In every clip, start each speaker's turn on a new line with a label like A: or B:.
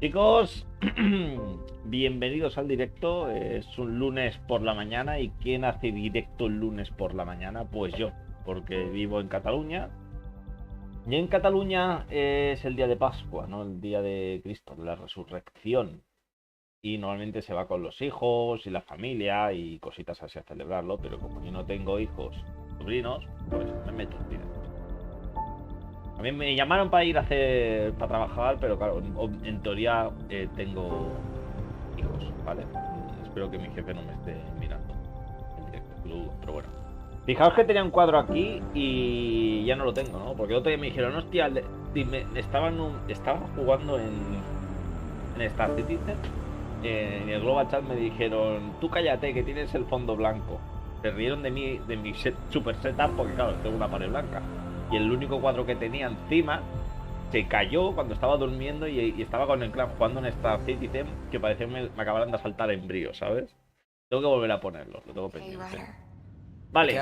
A: Chicos, bienvenidos al directo. Es un lunes por la mañana. ¿Y quién hace directo el lunes por la mañana? Pues yo, porque vivo en Cataluña. Y en Cataluña es el día de Pascua, ¿no? El día de Cristo, de la resurrección. Y normalmente se va con los hijos y la familia y cositas así a celebrarlo. Pero como yo no tengo hijos, sobrinos, pues me meto en directo. A mí me llamaron para ir para trabajar, pero claro, en teoría tengo hijos, ¿vale? Espero que mi jefe no me esté mirando en directo, pero bueno. Fijaos que tenía un cuadro aquí y ya no lo tengo, ¿no? Porque el otro día me dijeron, hostia, estaba jugando en Star Citizen, en el Global Chat me dijeron, tú cállate que tienes el fondo blanco. Se rieron de mí, de mi super setup, porque claro, tengo una pared blanca. Y el único cuadro que tenía encima se cayó cuando estaba durmiendo y estaba con el clan jugando en Star Citizen, que parecía que me acabaran de saltar embrios, ¿sabes? Tengo que volver a ponerlo, lo tengo pendiente. Vale,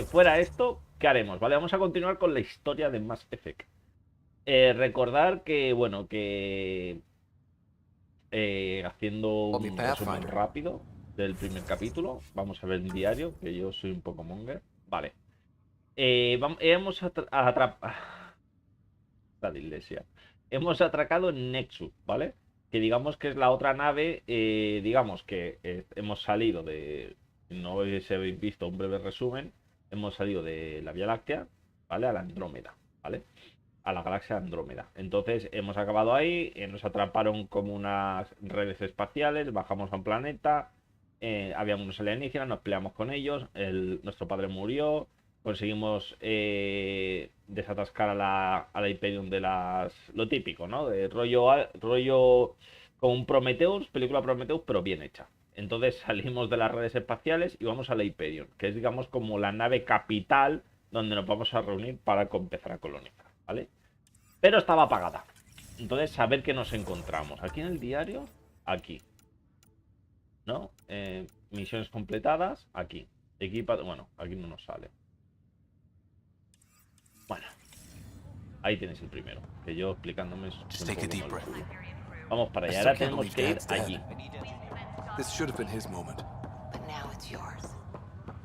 A: fuera esto, ¿qué haremos? Vale, vamos a continuar con la historia de Mass Effect. Recordar que, bueno, que haciendo un resumen rápido del primer capítulo, vamos a ver el diario, que yo soy un poco monger. Vale. Hemos atrapado la iglesia. Hemos atracado en Nexus, ¿vale? Que digamos que es la otra nave, digamos que hemos salido de, no si habéis visto un breve resumen, hemos salido de la Vía Láctea, ¿vale? A la Andrómeda, ¿vale? A la galaxia Andrómeda. Entonces hemos acabado ahí, nos atraparon como unas redes espaciales, bajamos a un planeta, había unos alienígenas, nos peleamos con ellos, nuestro padre murió, conseguimos desatascar a la Hyperion de lo típico, ¿no? De rollo como un Prometheus, película Prometheus, pero bien hecha. Entonces salimos de las redes espaciales y vamos a la Hyperion, que es digamos como la nave capital donde nos vamos a reunir para empezar a colonizar, ¿vale? Pero estaba apagada. Entonces, a ver qué nos encontramos. Aquí en el diario, aquí, ¿no? Misiones completadas, aquí. Bueno, aquí no nos sale. Bueno, ahí tienes el primero. Que yo explicándome vamos para allá. Ahora tenemos que ir allí.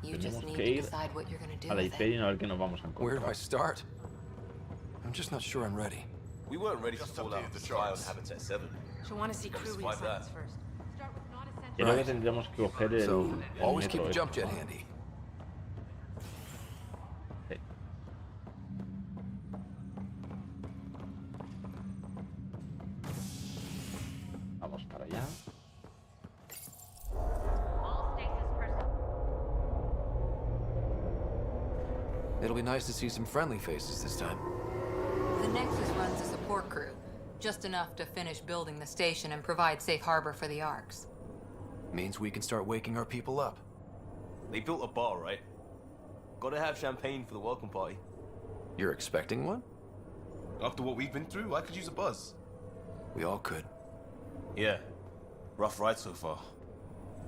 A: Tenemos que ir a la Hyperion a ver qué nos vamos a encontrar.
B: I'm just not sure I'm ready.
C: We weren't ready to fall out of the trial in Habitat 7.
D: She'll want to see crew reassignments first.
A: Creo que tendríamos que coger el
B: Always keep
A: metro
B: a jump jet
A: este.
B: handy.
A: Sí. Vamos para allá.
B: It'll be nice to see some friendly faces this time.
D: The Nexus runs a support crew, just enough to finish building the station and provide safe harbor for the Arks.
B: Means we can start waking our people up.
C: They built a bar, right? Gotta have champagne for the welcome party.
B: You're expecting one?
C: After what we've been through, I could use a buzz.
B: We all could.
C: Yeah. Rough ride so far.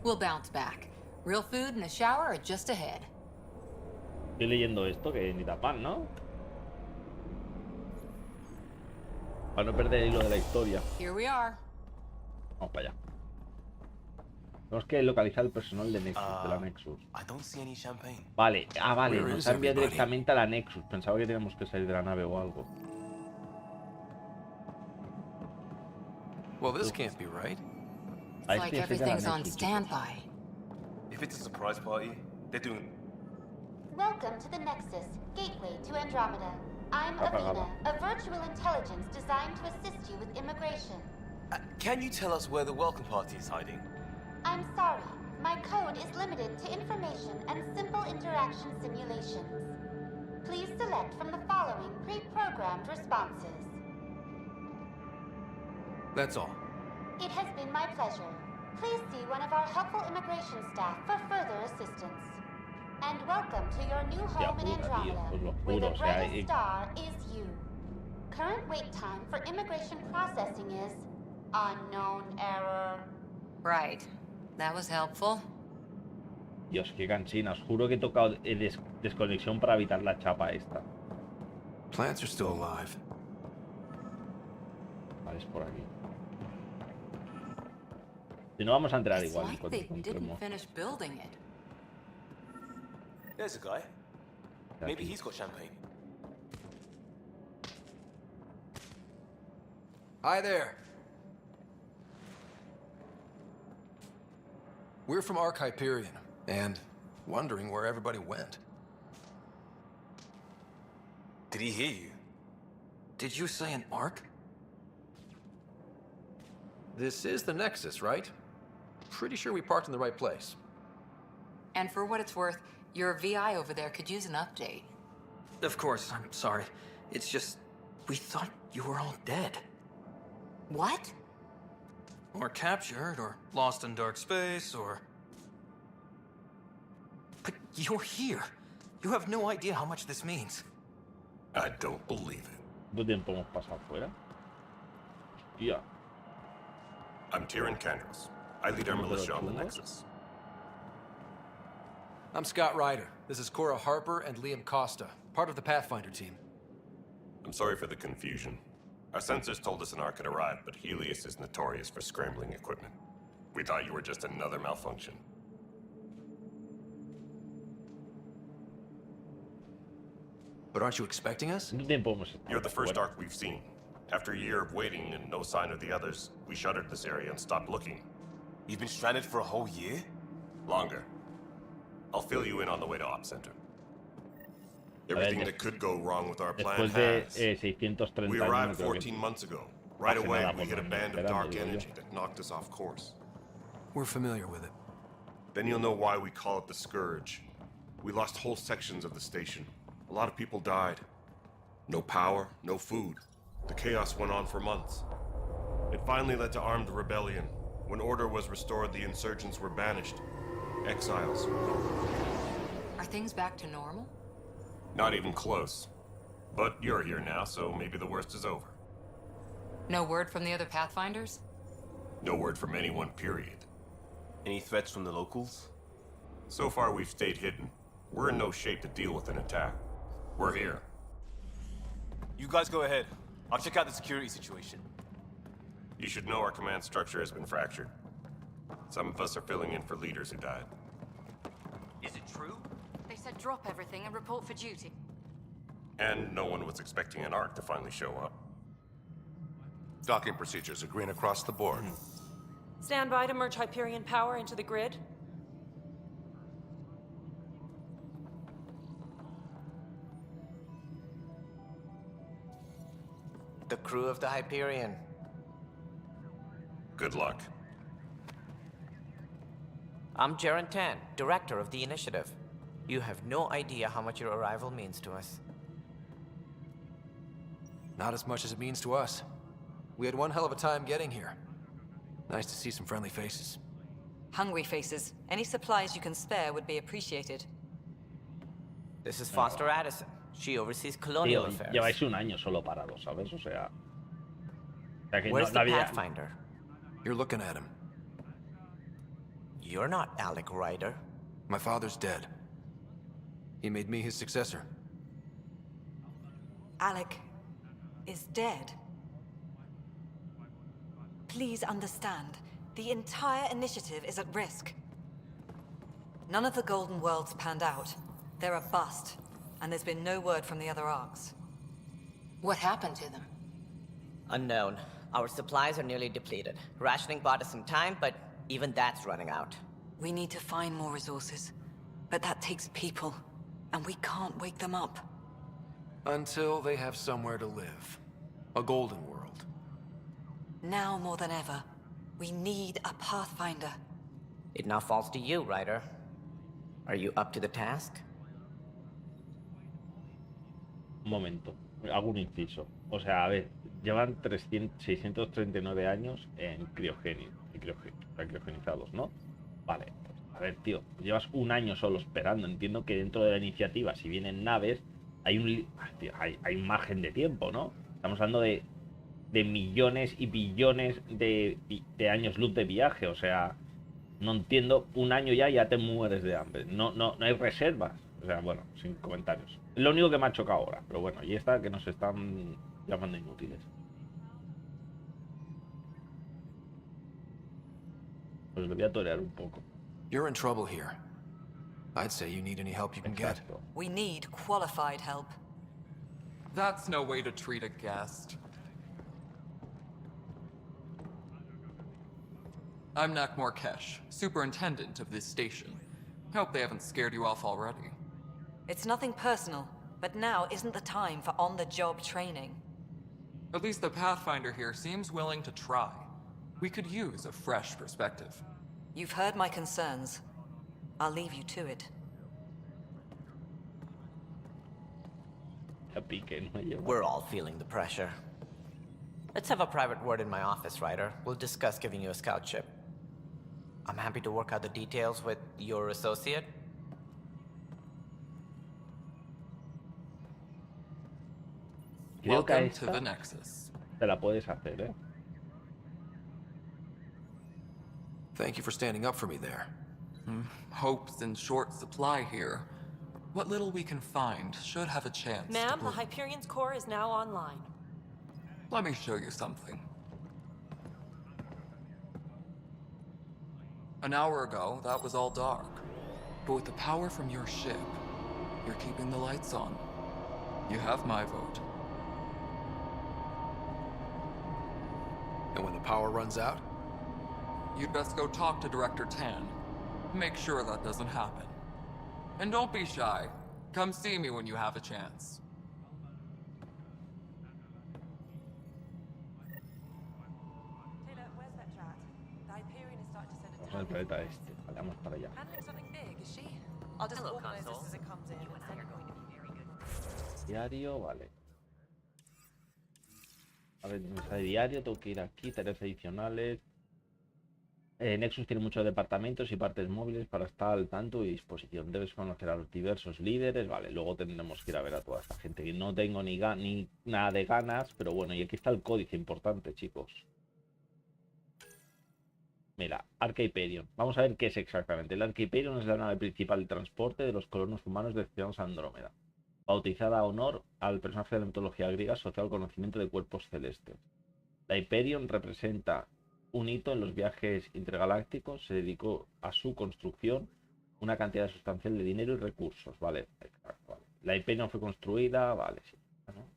D: We'll bounce back. Real food and a shower are just ahead.
A: Estoy leyendo esto que ni tapan, ¿no? Para no perder el hilo de la historia.
D: Here we are.
A: Vamos para allá. Tenemos que localizar el personal de Nexus, de la Nexus.
C: I don't see any champagne.
A: Vale, vale, nos ha enviado directamente a la Nexus. Pensaba que teníamos que salir de la nave o algo.
B: Well, this can't be right.
D: It's like everything's on standby.
C: If it's a surprise party, they're doing...
E: Welcome to the Nexus, gateway to Andromeda. I'm Avina, a virtual intelligence designed to assist you with immigration.
C: Can you tell us where the welcome party is hiding?
E: I'm sorry, my code is limited to information and simple interaction simulations. Please select from the following pre-programmed responses.
B: That's all.
E: It has been my pleasure. Please see one of our helpful immigration staff for further assistance. And welcome to your new home in Andromeda, where the brightest star is you. Current wait time for immigration processing is unknown error.
D: Right. That was helpful.
A: Dios, qué cansina. Os juro que he tocado desconexión para evitar la chapa esta.
B: Plants are still alive.
A: Vale, es por aquí. Si no, vamos a entrar
D: It's
A: igual
D: like
A: cuando
D: they didn't
A: encontremos.
D: finish building it.
C: There's a guy. Maybe he's got champagne.
B: Hi there. We're from Ark Hyperion, and wondering where everybody went.
C: Did he hear you?
B: Did you say an Ark? This is the Nexus, right? Pretty sure we parked in the right place.
D: And for what it's worth, your VI over there could use an update.
B: Of course, I'm sorry. It's just, we thought you were all dead.
D: What?
B: Or captured, or lost in dark space, or... But you're here. You have no idea how much this means.
F: I don't believe it.
A: ¿Cuánto tiempo hemos pasado fuera? Hostia.
F: I'm Tyrion Candros. I lead our militia on the Nexus.
B: I'm Scott Ryder. This is Cora Harper and Liam Costa, part of the Pathfinder team.
F: I'm sorry for the confusion. Our sensors told us an Ark had arrived, but Helios is notorious for scrambling equipment. We thought you were just another malfunction.
B: But aren't you expecting us?
A: ¿Cuánto tiempo hemos estado
F: You're the first
A: fuera?
F: Ark we've seen. After a year of waiting and no sign of the others, we shuttered this area and stopped looking.
C: You've been stranded for a whole year?
F: Longer. I'll fill you in on the way to Op Center. Everything that could go wrong with our plan
A: Después de
F: has.
A: 630
F: We
A: años,
F: arrived
A: creo que
F: 14 months ago. Right
A: hace
F: away,
A: nada
F: we
A: por
F: hit a
A: nos
F: band of
A: esperando,
F: dark
A: digo yo.
F: energy that knocked us off course.
B: We're familiar with it.
F: Then you'll know why we call it the Scourge. We lost whole sections of the station. A lot of people died. No power, no food. The chaos went on for months. It finally led to armed rebellion. When order was restored, the insurgents were banished. Exiles.
D: Are things back to normal?
F: Not even close. But you're here now, so maybe the worst is over.
D: No word from the other Pathfinders?
F: No word from anyone, period.
C: Any threats from the locals?
F: So far, we've stayed hidden. We're in no shape to deal with an attack. We're here.
C: You guys go ahead. I'll check out the security situation.
F: You should know our command structure has been fractured. Some of us are filling in for leaders who died.
C: Is it true?
G: They said drop everything and report for duty.
F: And no one was expecting an Ark to finally show up.
H: Docking procedures are green across the board.
I: Stand by to merge Hyperion power into the grid.
J: The crew of the Hyperion.
F: Good luck.
J: I'm Jaren Tan, director of the initiative. You have no idea how much your arrival means to us.
B: Not as much as it means to us. We had one hell of a time getting here. Nice to see some friendly faces.
G: Hungry faces. Any supplies you can spare would be appreciated.
J: This is Foster Addison. She oversees colonial
A: Tío,
J: affairs.
A: lleváis un año solo parados, ¿sabes? O sea que
J: Where's
A: no
J: the
A: había...
J: Pathfinder?
B: You're looking at him.
J: You're not Alec Ryder.
B: My father's dead. He made me his successor.
G: Alec is dead. Please understand, the entire initiative is at risk. None of the Golden Worlds panned out. They're a bust, and there's been no word from the other arcs.
D: What happened to them?
J: Unknown. Our supplies are nearly depleted. Rationing bought us some time, but even that's running out.
G: We need to find more resources, but that takes people, and we can't wake them up.
B: Until they have somewhere to live. A golden world.
G: Now more than ever, we need a Pathfinder.
J: It now falls to you, Ryder. Are you up to the task?
A: Un momento, hago un inciso. O sea, a ver, llevan 639 años en criogenizados, ¿no? Vale, pues, a ver, tío, llevas un año solo esperando. Entiendo que dentro de la iniciativa, si vienen naves, hay un margen de tiempo, ¿no? Estamos hablando de millones y billones de años luz de viaje. O sea, no entiendo, un año ya te mueres de hambre. No hay reservas. O sea, bueno, sin comentarios. Lo único que me ha chocado ahora, pero bueno, y esta que nos están llamando inútiles. Pues lo voy a torear un poco.
B: You're in trouble here. I'd say you need any help you can get.
A: Exacto.
G: We need qualified help.
K: That's no way to treat a guest. I'm Nakmor Kesh, superintendent of this station. Hope they haven't scared you off already.
G: It's nothing personal, but now isn't the time for on-the-job training.
K: At least the Pathfinder here seems willing to try. We could use a fresh perspective.
G: You've heard my concerns. I'll leave you to it.
J: We're all feeling the pressure. Let's have a private word in my office, Ryder. We'll discuss giving you a scout ship. I'm happy to work out the details with your associate.
A: Creo que a
K: Welcome to
A: esta
K: the Nexus.
A: te la puedes hacer, ¿eh?
B: Thank you for standing up for me there.
K: Hope's in short supply here. What little we can find should have a chance.
I: Ma'am, the Hyperion's core is now online.
K: Let me show you something. An hour ago, that was all dark. But with the power from your ship, you're keeping the lights on. You have my vote.
B: And when the power runs out?
K: You'd best go talk to Director Tan. Make sure that doesn't happen. And don't be shy. Come see me when you have a chance.
I: Taylor, where's that chat? The Hyperion is starting to send
A: Vamos al planeta este. Vayamos para allá.
I: handling something big, is she? I'll just organize this as it comes in. And send it going to be very good.
A: Diario, vale. A ver, mensaje diario, tengo que ir aquí, tareas adicionales. Nexus tiene muchos departamentos y partes móviles para estar al tanto y disposición. Debes conocer a los diversos líderes. Vale, luego tendremos que ir a ver a toda esta gente que no tengo ni nada de ganas. Pero bueno, y aquí está el códice importante, chicos. Mira, Hyperion. Vamos a ver qué es exactamente. El Hyperion es la nave principal de transporte de los colonos humanos destinados a Andrómeda. Bautizada a honor al personaje de la mitología griega asociado al conocimiento de cuerpos celestes. La Hyperion representa un hito en los viajes intergalácticos. Se dedicó a su construcción una cantidad sustancial de dinero y recursos. Vale, exacto, vale. La Hyperion fue construida, vale, sí, ¿no?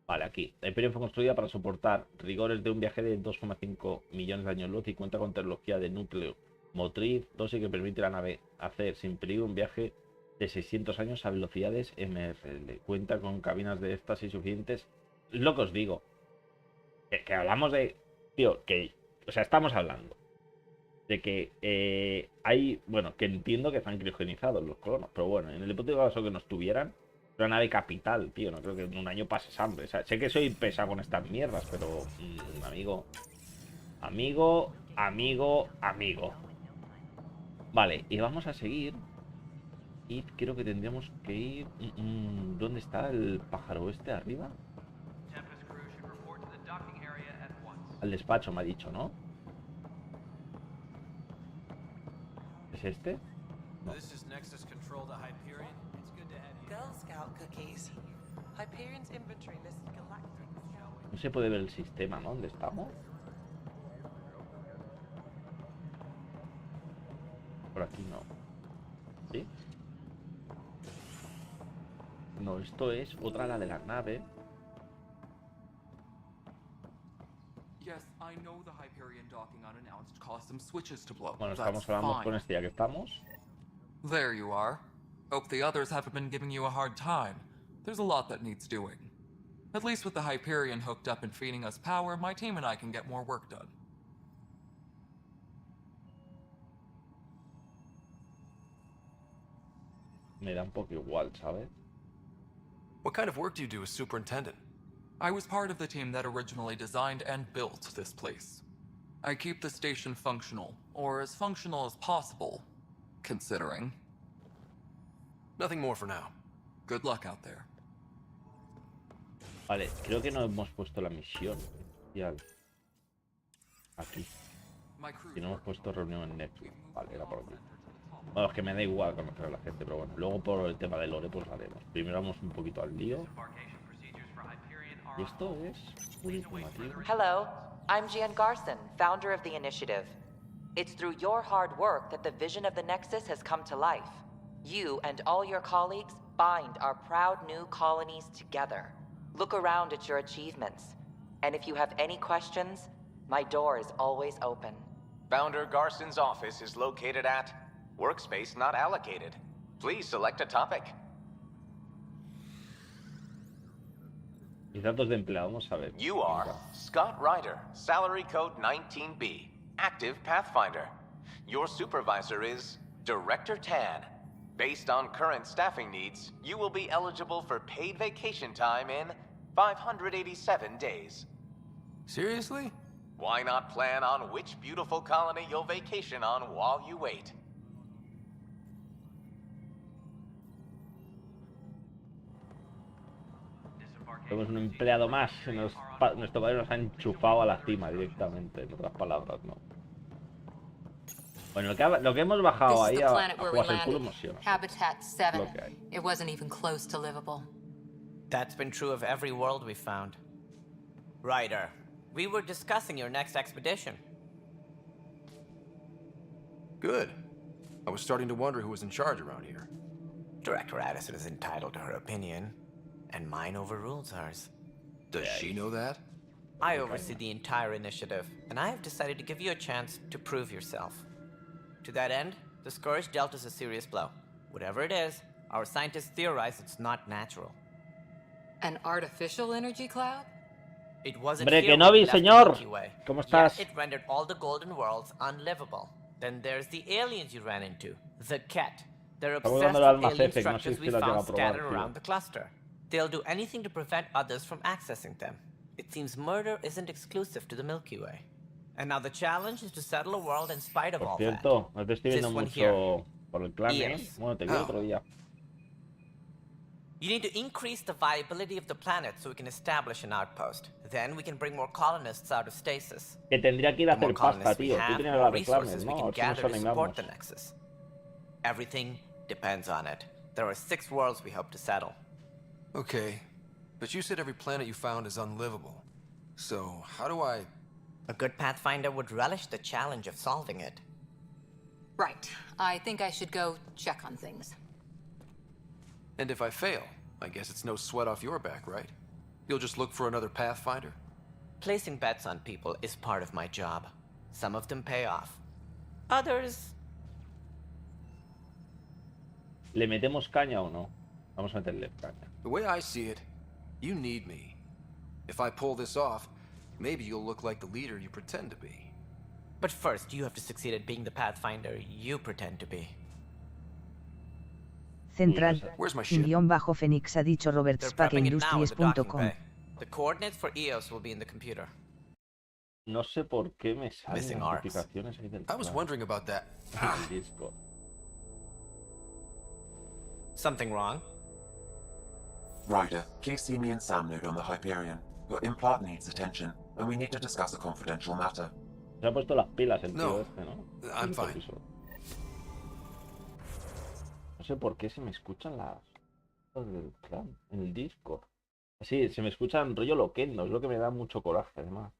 A: Vale, aquí. La Hyperion fue construida para soportar rigores de un viaje de 2,5 millones de años luz y cuenta con tecnología de núcleo motriz, dosis que permite a la nave hacer sin peligro un viaje de 600 años a velocidades MRL. Cuenta con cabinas de éxtasis suficientes. Es lo que os digo. Que hablamos de... Tío, que... O sea, estamos hablando de que hay... Bueno, que entiendo que están criogenizados los colonos. Pero bueno, en el hipotético caso que no estuvieran, una nave capital, tío. No creo que en un año pases hambre. O sea, sé que soy pesado con estas mierdas, pero... amigo... Amigo. Vale, y vamos a seguir. Y creo que tendríamos que ir... ¿Dónde está el pájaro este arriba? Al despacho me ha dicho, ¿no? ¿Es este? No.
I: Girl Scout cookies. Hyperion's inventory lists galactic.
A: No se puede ver el sistema, ¿no? ¿Dónde estamos? Por aquí no. ¿Sí? No, esto es otra la de la nave. Bueno, estamos hablando con este ya que estamos.
K: There you are. Hope the others haven't been giving you a hard time. There's a lot that needs doing. At least with the Hyperion hooked up and feeding us power, my team and I can get more work done.
A: Me da un poco igual, ¿sabes?
B: What kind of work do you do as superintendent?
K: I was part of the team that originally designed and built this place. I keep the station functional, or as functional as possible, considering.
B: Nothing more for now.
K: Good luck out there.
A: Vale, creo que no hemos puesto la misión especial. Aquí. Y no hemos puesto reunión en Nexus. Vale, era por aquí. Bueno, es que me da igual conocer a la gente, pero bueno, luego por el tema de lore pues lo haremos. Primero vamos un poquito al lío. Y esto es muy informativo.
I: Hello,
L: I'm Jan Garson, founder of the initiative. It's through your hard work that the vision of the Nexus has come to life. You and all your colleagues bind our proud new colonies together. Look around at your achievements. And if you have any questions, my door is always open.
M: Founder Garson's office is located at Workspace Not Allocated. Please select a topic.
A: Mis datos de empleado, vamos a ver.
M: You are Scott Ryder, salary code 19B, active Pathfinder. Your supervisor is Director Tan. Based on current staffing needs, you will be eligible for paid vacation time in 587 days.
B: Seriously?
M: Why not plan on which beautiful colony you'll vacation on while you wait?
A: Tenemos un empleado más. Nuestro padre nos ha enchufado a la cima directamente, en otras palabras, ¿no? Bueno, lo que hemos bajado ahí a jugarse el culo hemos sido.
D: Habitat 7. It wasn't even close to livable.
J: That's been true of every world we found. Ryder, we were discussing your next expedition.
B: Good. I was starting to wonder who was in charge around here.
J: Director Addison is entitled to her opinion, and mine overrules hers.
B: Does she know that?
J: I oversee the entire initiative, and I have decided to give you a chance to prove yourself. To that end, the Scourge dealt us a serious blow. Whatever it is, our scientists theorize it's not natural.
D: An artificial energy cloud?
J: It wasn't
A: Hombre,
J: here
A: que no vi,
J: when we left the
A: señor.
J: Milky Way.
A: ¿Cómo estás?
J: Yes, it rendered all the golden worlds unlivable. Then there's the aliens you ran into, the Ket. They're obsessed with alien structures we found scattered around the cluster. They'll do anything to prevent others from accessing them. It seems murder isn't exclusive to the Milky Way. And now the challenge is to settle a world in spite of all that.
A: Por cierto, no te estoy viendo mucho por el clan, ¿eh? Bueno, te vi otro día.
J: You need to increase the viability of the planet so we can establish an outpost. Then we can bring more colonists out of stasis.
A: Que tendría que ir a hacer pasta, tío. Tú tienes las reclames, ¿no?
J: A ver si nos animamos. Everything depends on it. There are 6 worlds we hope to settle.
B: Okay, but you said every planet you found is unlivable. So, how do I...
J: A good Pathfinder would relish the challenge of solving it.
D: Right. I think I should go check on things.
B: And if I fail, I guess it's no sweat off your back, right? You'll just look for another Pathfinder?
J: Placing bets on people is part of my job. Some of them pay off. Others...
A: ¿Le metemos caña o no? Vamos a meterle caña.
B: The way I see it, you need me. If I pull this off, maybe you'll look like the leader you pretend to be.
J: But first, you have to succeed at being the Pathfinder you pretend to be.
N: Central, _ Fénix ha dicho Robert SpackIndustries.com.
J: The coordinates for EOS will be in the computer.
A: No sé por qué me salen notificaciones ahí del
B: I was wondering about that.
A: Discord.
J: Something wrong?
O: Ryder, please see me and Sam Node on the Hyperion. Your implant needs attention, and we need to discuss a confidential matter.
A: Se ha puesto las pilas el tío este, ¿no?
B: I'm fine.
A: No sé por qué se me escuchan las del clan en el Discord. Sí, se me escuchan rollo loquendo, es lo que me da mucho coraje, además.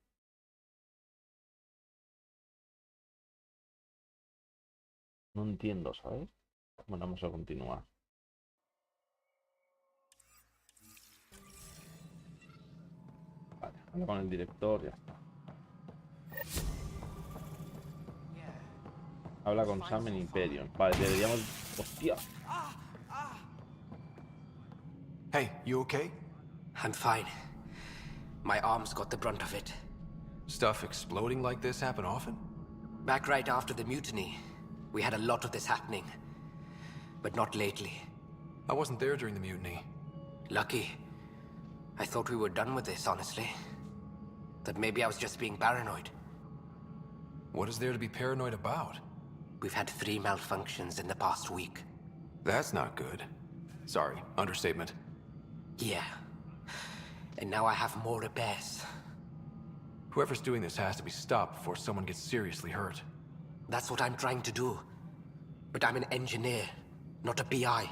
A: No entiendo, ¿sabes? Bueno, vamos a continuar. Vale, habla con el director, ya está. Habla con Sam en Hyperion. Vale, deberíamos... ¡Hostia!
P: Hey, you okay? I'm fine. My arms got the brunt of it.
B: Stuff exploding like this happen often?
P: Back right after the mutiny, we had a lot of this happening. But not lately.
B: I wasn't there during the mutiny.
P: Lucky. I thought we were done with this, honestly. That maybe I was just being paranoid.
B: What is there to be paranoid about?
P: We've had 3 malfunctions in the past week.
B: That's not good. Sorry, understatement.
P: Yeah. And now I have more repairs.
B: Whoever's doing this has to be stopped before someone gets seriously hurt.
P: That's what I'm trying to do. But I'm an engineer, not a PI.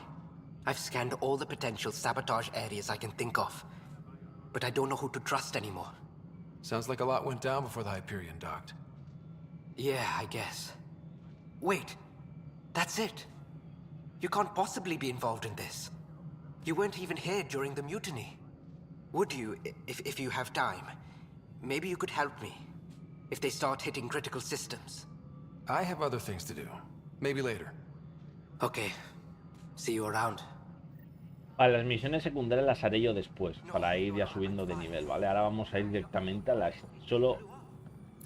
P: I've scanned all the potential sabotage areas I can think of. But I don't know who to trust anymore.
B: Sounds like a lot went down before the Hyperion docked.
P: Yeah, I guess. Wait, that's it. You can't possibly be involved in this. You weren't even here during the mutiny. Would you, if you have time? Maybe you could help me. If they start hitting critical systems.
B: I have other things to do. Maybe later.
P: Okay. See you around.
A: Vale, las misiones secundarias las haré yo después, para ir ya subiendo de nivel, ¿vale? Ahora vamos a ir directamente a las... Solo...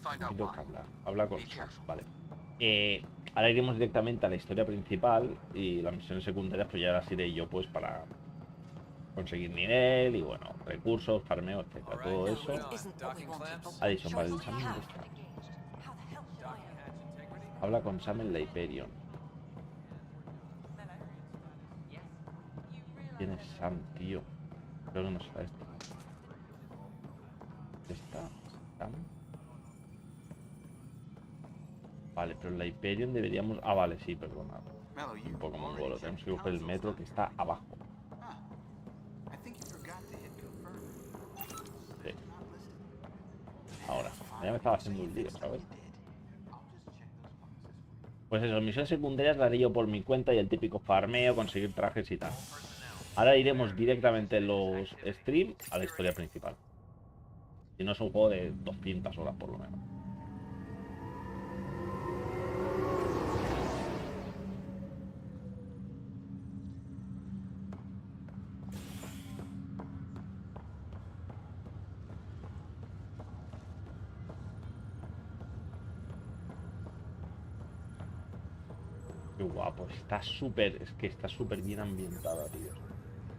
A: Necesito que habla con Sam, vale. Ahora iremos directamente a la historia principal y las misiones secundarias pues ya las iré yo pues para conseguir nivel y bueno, recursos, farmeo, etcétera, todo eso. Addison, vale, el Sam ¿dónde está? Habla con Sam en la Hyperion. ¿Quién es Sam, tío? Creo que no será esto. ¿Está Sam? Vale, pero en la Hyperion deberíamos... Ah, vale, sí, perdona. Un poco mongolo. Tenemos que coger el metro que está abajo. Sí. Ahora. Ya me estaba haciendo un lío, ¿sabes? Pues eso, misiones secundarias las haré yo por mi cuenta y el típico farmeo, conseguir trajes y tal. Ahora iremos directamente en los streams a la historia principal. Si no es un juego de 200 horas por lo menos. Qué guapo, está súper, es que está súper bien ambientada, tío.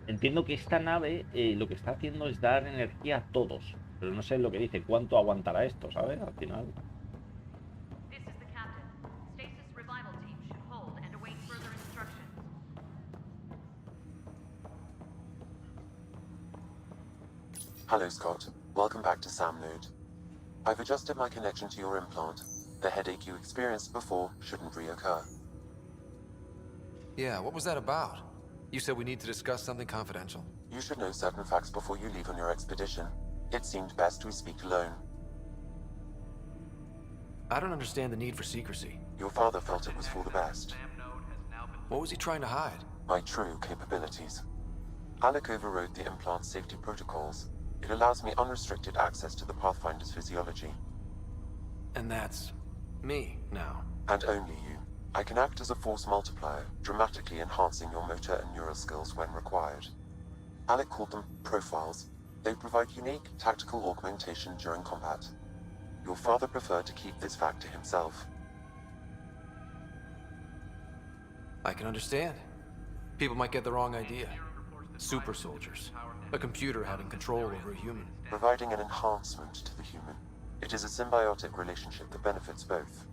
A: Entiendo que esta nave lo que está haciendo es dar energía a todos, pero no sé lo que dice, cuánto aguantará esto, ¿sabes? Al final.
O: Hello, Scott. Welcome back to Sam Node. I've adjusted my connection to your implant. The headache you experienced before shouldn't reoccur.
B: Yeah, what was that about? You said we need to discuss something confidential.
O: You should know certain facts before you leave on your expedition. It seemed best we speak alone.
B: I don't understand the need for secrecy.
O: Your father felt it was for the best.
B: What was he trying to hide?
O: My true capabilities. Alec overrode the implant's safety protocols. It allows me unrestricted access to the Pathfinder's physiology.
B: And that's... me, now.
O: And only you. I can act as a force multiplier, dramatically enhancing your motor and neural skills when required. Alec called them profiles. They provide unique tactical augmentation during combat. Your father preferred to keep this fact to himself.
B: I can understand. People might get the wrong idea. Super soldiers. A computer having control over a human.
O: Providing an enhancement to the human. It is a symbiotic relationship that benefits both.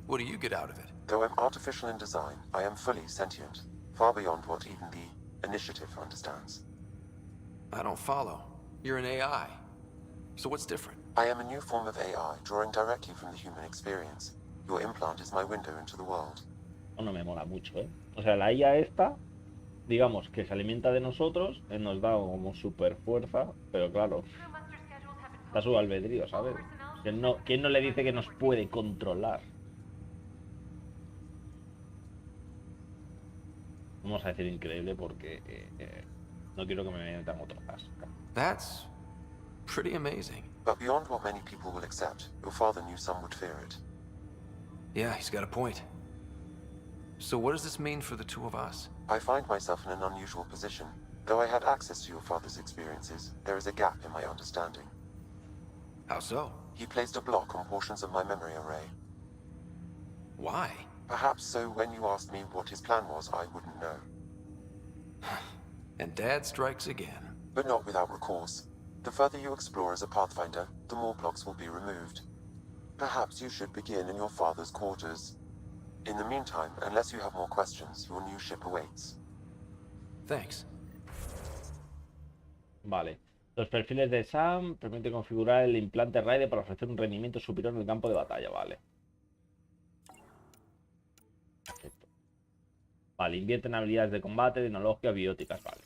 B: What do you get out of it?
O: Though I'm artificial in design, I am fully sentient. Far beyond what even the Initiative understands.
B: I don't follow. You're an AI. So what's different?
O: I am a new form of AI, drawing directly from the human experience. Your implant is my window into the world.
A: No me mola mucho, ¿eh? O sea, la IA esta, digamos que se alimenta de nosotros, nos da como super fuerza, pero claro, está su albedrío, ¿sabes? ¿Quién no le dice que nos puede controlar? Vamos a decir increíble porque no quiero que me metan otro caso.
B: That's pretty amazing.
O: But beyond what many people will accept, your father knew some would fear it.
B: Yeah, he's got a point. So what does this mean for the two of us?
O: I find myself in an unusual position. Though I had access to your father's experiences, there is a gap in my understanding.
B: How so?
O: He placed a block on portions of my memory array.
B: Why?
O: Perhaps so when you asked me what his plan was, I wouldn't know.
B: And Dad strikes again.
O: But not without recourse. The further you explore as a Pathfinder, the more blocks will be removed. Perhaps you should begin in your father's quarters. In the meantime, unless you have more questions, your new ship awaits.
B: Thanks.
A: Vale. Los perfiles de Sam permiten configurar el implante Raide para ofrecer un rendimiento superior en el campo de batalla, vale. Perfecto. Vale, invierte en habilidades de combate, tecnología, bióticas, vale.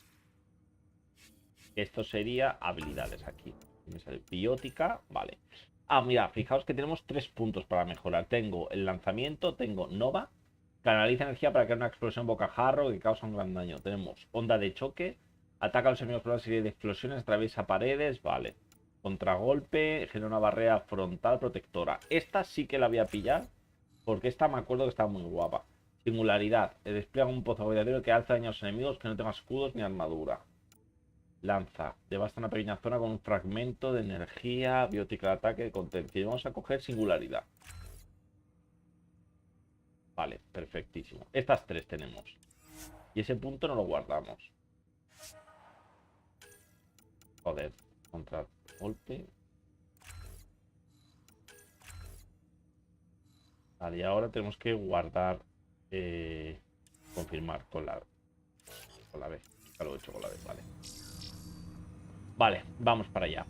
A: Esto sería habilidades aquí. Me sale biótica, vale. Ah, mira, fijaos que tenemos 3 puntos para mejorar. Tengo el lanzamiento, tengo Nova, canaliza energía para crear una explosión bocajarro que causa un gran daño. Tenemos onda de choque, ataca a los enemigos con una serie de explosiones, atraviesa paredes, vale. Contragolpe, genera una barrera frontal protectora. Esta sí que la voy a pillar, porque esta me acuerdo que estaba muy guapa. Singularidad, despliega un pozo aguadero que alza daño a los enemigos que no tengan escudos ni armadura. Lanza, devasta una pequeña zona con un fragmento de energía, biótica de ataque, de contención. Vamos a coger singularidad. Vale, perfectísimo. Estas 3 tenemos. Y ese punto no lo guardamos. Joder, contragolpe. Vale, y ahora tenemos que guardar, confirmar con la B. Ya lo he hecho con la B, vale. Vale, vamos para allá.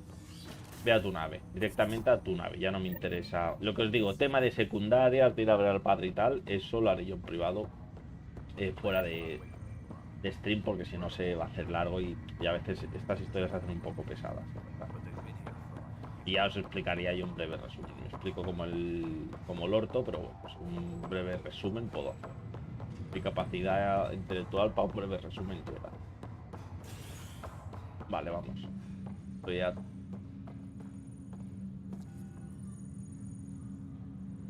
A: Ve a tu nave, directamente a tu nave, ya no me interesa. Lo que os digo, tema de secundarias, de ir a ver al padre y tal, eso lo haré yo en privado, fuera de stream, porque si no se va a hacer largo y a veces estas historias se hacen un poco pesadas, ¿verdad? Y ya os explicaría yo un breve resumen. Me explico como el orto, pero bueno, pues un breve resumen puedo hacer. Mi capacidad intelectual para un breve resumen llega. Vale, vamos. Estoy a...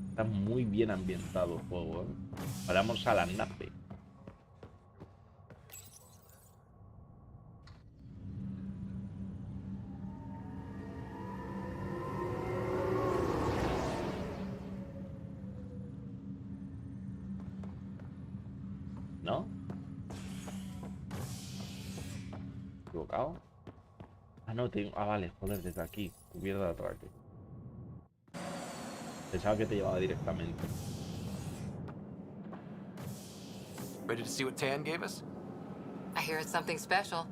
A: Está muy bien ambientado el juego, ¿eh? Vamos a la nave. ¿No? ¿Equivocado? Ah, no, tengo... Ah, vale, joder, desde aquí. Cubierta de atraque. Pensaba que te llevaba directamente.
B: Ready to see what Tan gave us?
D: I hear it's something special.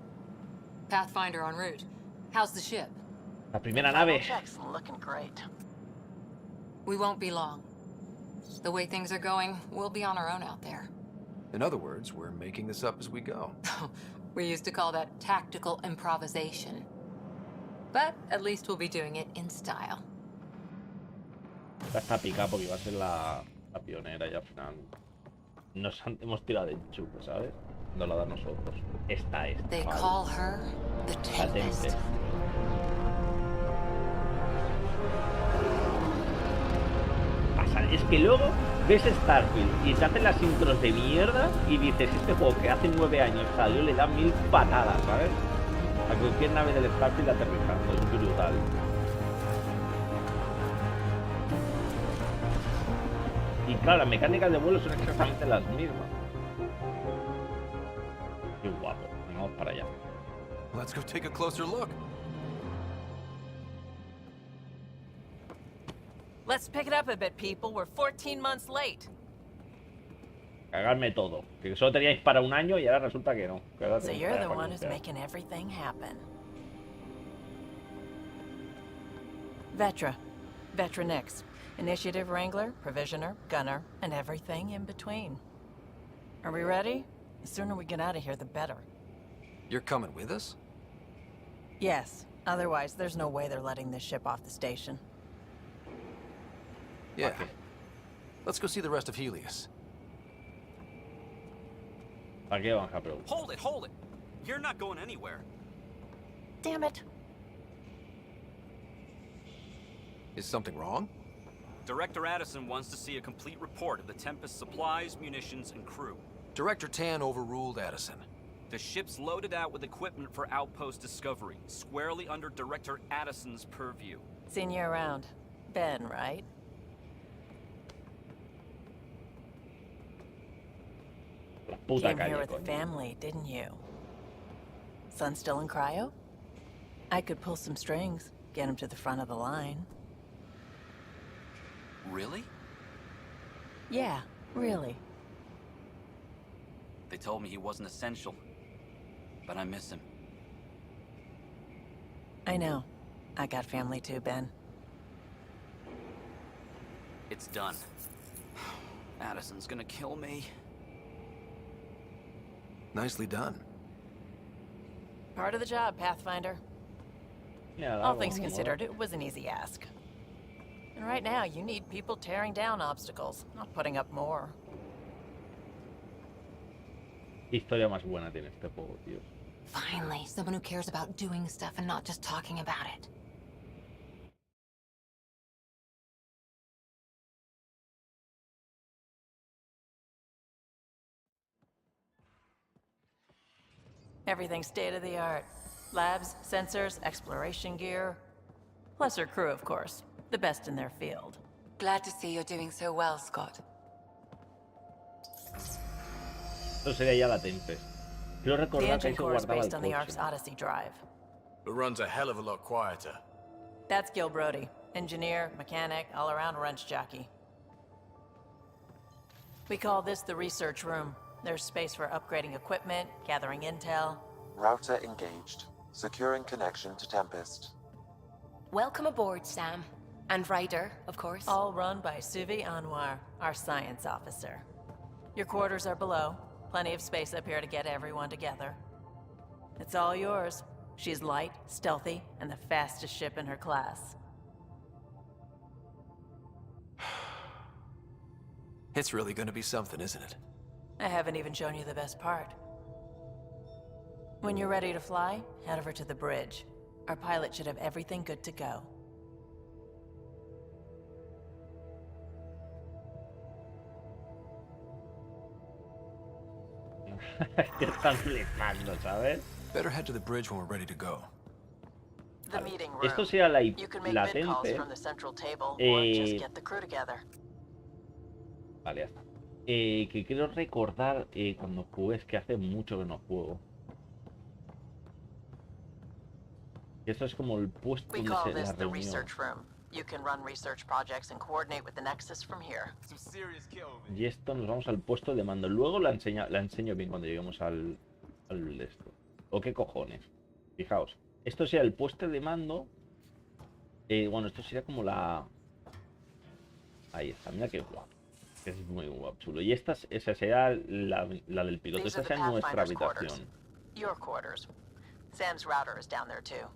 D: Pathfinder en route. How's the ship?
A: La primera nave.
I: Checks looking great.
D: We won't be long. The way things are going, we'll be on our own out there.
B: In other words, we're making this up as we go.
D: We used to call that tactical improvisation. But at least we'll be doing it in style.
A: Esta está picada porque iba a ser la pionera y al final hemos tirado de enchufe, ¿sabes? No la da nosotros. Esta es.
D: They call her the Tempest.
A: Pasa, es que luego ves Starfield y te hacen las intros de mierda y dices, este juego que hace 9 años salió le da 1000 patadas, ¿sabes? A cualquier nave del Starfield aterrizando, es brutal. Y claro, las mecánicas de vuelo son exactamente las mismas. Qué guapo. Vamos para allá.
B: Let's go take a closer look.
I: Let's pick it up a bit, people. We're 14 months late.
A: Cagarme todo. Que solo teníais para un año y ahora resulta que no. Que ahora
I: So you're the one who's making everything happen. Vetra. Vetra Nix. Initiative Wrangler, Provisioner, Gunner, and everything in between. Are we ready? The sooner we get out of here, the better.
B: You're coming with us?
I: Yes. Otherwise, there's no way they're letting this ship off the station.
B: Yeah. Okay. Let's go see the rest of Helios.
Q: Hold it, hold it! You're not going anywhere.
I: Damn it.
B: Is something wrong?
Q: Director Addison wants to see a complete report of the Tempest's supplies, munitions, and crew.
B: Director Tan overruled Addison.
Q: The ship's loaded out with equipment for outpost discovery, squarely under Director Addison's purview.
I: Seen you around. Ben, right? Came here with the family, didn't you? Son still in cryo? I could pull some strings, get him to the front of the line.
Q: Really?
I: Yeah, really.
Q: They told me he wasn't essential, but I miss him.
I: I know. I got family too, Ben.
Q: It's done. Addison's gonna kill me.
B: Nicely done.
I: Part of the job, Pathfinder. All things considered, it was an easy ask. And right now, you need people tearing down obstacles, not putting up more.
A: ¿Qué historia más buena tiene este juego, tío?
D: Finally, someone who cares about doing stuff and not just talking about it.
I: Everything's state-of-the-art. Labs, sensors, exploration gear. Plus her crew, of course. The best in their field.
D: Glad to see you're doing so well, Scott.
A: Esto sería ya la Tempest. Quiero recordar que ahí se guardaba el
I: the Ark's Odyssey drive.
H: It runs a hell of a lot quieter.
I: That's Gil Brody. Engineer, mechanic, all-around wrench jockey. We call this the research room. There's space for upgrading equipment, gathering intel.
O: Router engaged. Securing connection to Tempest.
R: Welcome aboard, Sam. And Ryder, of course.
I: All run by Suvi Anwar, our science officer. Your quarters are below. Plenty of space up here to get everyone together. It's all yours. She's light, stealthy, and the fastest ship in her class.
B: It's really gonna be something, isn't it?
I: I haven't even shown you the best part. When you're ready to fly, head over to the bridge. Our pilot should have everything good to go.
A: Están flipando, ¿sabes?
B: Better head to the bridge when we're ready to go.
I: The meeting room.
A: Esto sea la
I: You can make bid calls from the central table or just get the crew together.
A: Vale, ya está. Que quiero recordar cuando jugué, es que hace mucho que no juego. Esto es como el puesto
I: We
A: donde
I: call
A: se
I: this
A: la
I: the
A: reunión.
I: research room. You can run research projects and coordinate with the Nexus from here.
A: Y esto nos vamos al puesto de mando. Luego la enseño bien cuando lleguemos al de esto. ¿O qué cojones? Fijaos. Esto sería el puesto de mando. Bueno, esto sería como la... Ahí está, mira qué guapo. Es muy guapo, chulo. Y esa será la del piloto. Esta será nuestra habitación.
I: Your quarters. Sam's router is down there too.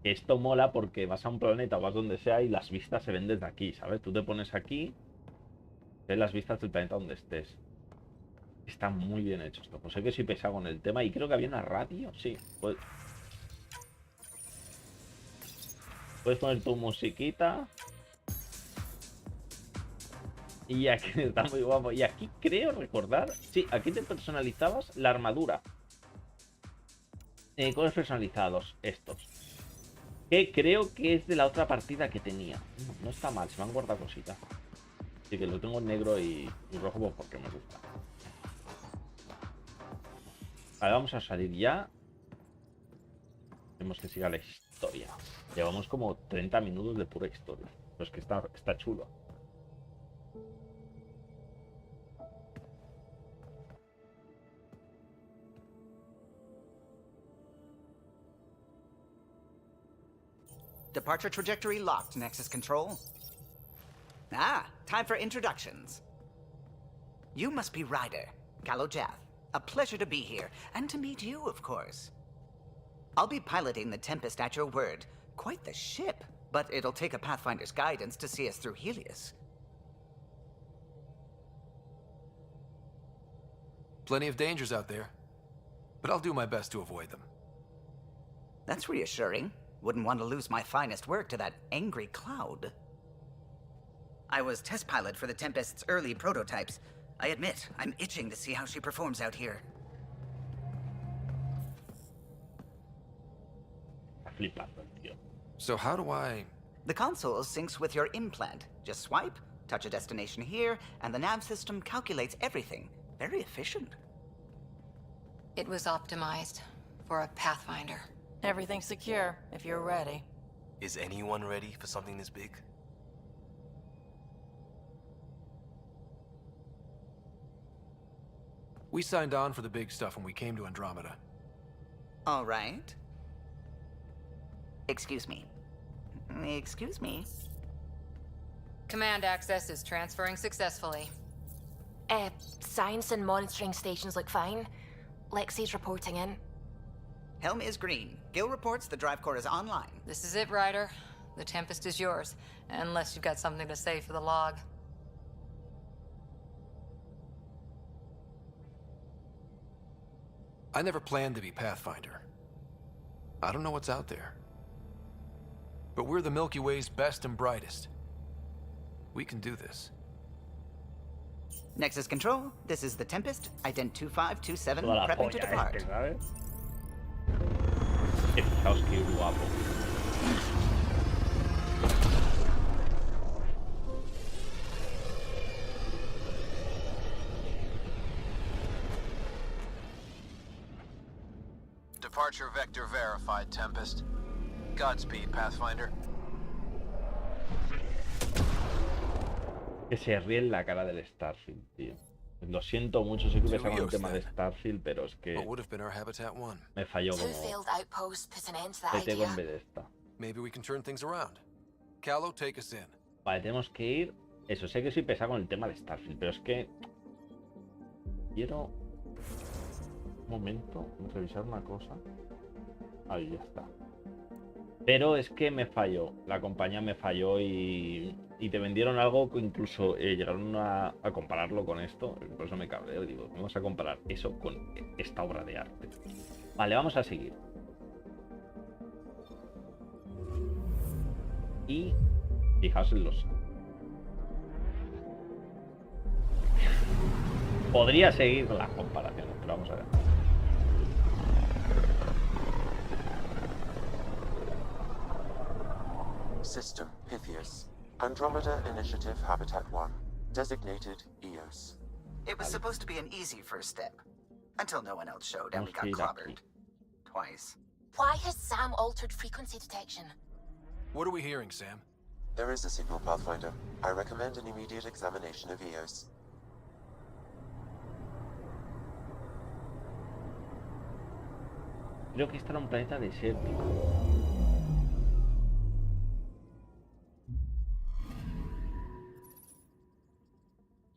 A: Esto mola porque vas a un planeta o vas donde sea y las vistas se ven desde aquí, ¿sabes? Tú te pones aquí, ves las vistas del planeta donde estés. Está muy bien hecho esto. Pues sé que soy pesado con el tema y creo que había una radio, sí. Puedes poner tu musiquita. Y aquí está muy guapo. Y aquí creo recordar... Sí, aquí te personalizabas la armadura. Colores personalizados, estos. Que creo que es de la otra partida que tenía. No está mal, se me han guardado cositas. Así que lo tengo en negro y rojo pues porque me gusta. Vale, vamos a salir ya. Tenemos que siga la historia. Llevamos como 30 minutos de pura historia. Pero es que está chulo.
S: Departure trajectory locked, Nexus Control. Ah, time for introductions. You must be Ryder, Gallo Jath. A pleasure to be here, and to meet you, of course. I'll be piloting the Tempest at your word. Quite the ship, but it'll take a Pathfinder's guidance to see us through Helios.
B: Plenty of dangers out there, but I'll do my best to avoid them.
S: That's reassuring. Wouldn't want to lose my finest work to that angry cloud. I was test pilot for the Tempest's early prototypes. I admit, I'm itching to see how she performs out here.
B: So how do I...
S: The console syncs with your implant. Just swipe, touch a destination here, and the nav system calculates everything. Very efficient.
D: It was optimized for a Pathfinder.
I: Everything's secure, if you're ready.
C: Is anyone ready for something this big?
B: We signed on for the big stuff when we came to Andromeda.
S: All right. Excuse me. Excuse me.
D: Command access is transferring successfully.
R: Science and monitoring stations look fine. Lexi's reporting in.
S: Helm is green. Gil reports the drive core is online.
D: This is it, Ryder. The Tempest is yours, unless you've got something to say for the log.
B: I never planned to be Pathfinder. I don't know what's out there. But we're the Milky Way's best and brightest. We can do this.
S: Nexus Control, this is the Tempest. Ident 2527, prepping to depart.
A: Fijaos qué guapo.
T: Departure vector verified, Tempest. Godspeed, Pathfinder.
A: Que se ríe en la cara del Starfield, tío. Lo siento mucho, sé que pesa con el tema de Starfield, pero es que me falló como PT con Bethesda. Vale, tenemos que ir. Eso, sé que sí pesa con el tema de Starfield, pero es que quiero un momento revisar una cosa. Ahí ya está. Pero es que me falló, la compañía me falló y te vendieron algo que incluso llegaron a compararlo con esto. Por eso me cabreo, digo, vamos a comparar eso con esta obra de arte. Vale, vamos a seguir. Y fijaos en los... Podría seguir las comparaciones, pero vamos a ver.
O: System Pythias. Andromeda Initiative Habitat 1. Designated EOS.
S: It was supposed to be an easy first step. Until no one else showed and we got clobbered. Twice.
R: Why has Sam altered frequency detection?
B: What are we hearing, Sam?
O: There is a signal, Pathfinder. I recommend an immediate examination of EOS.
A: Creo que este era un planeta desértico.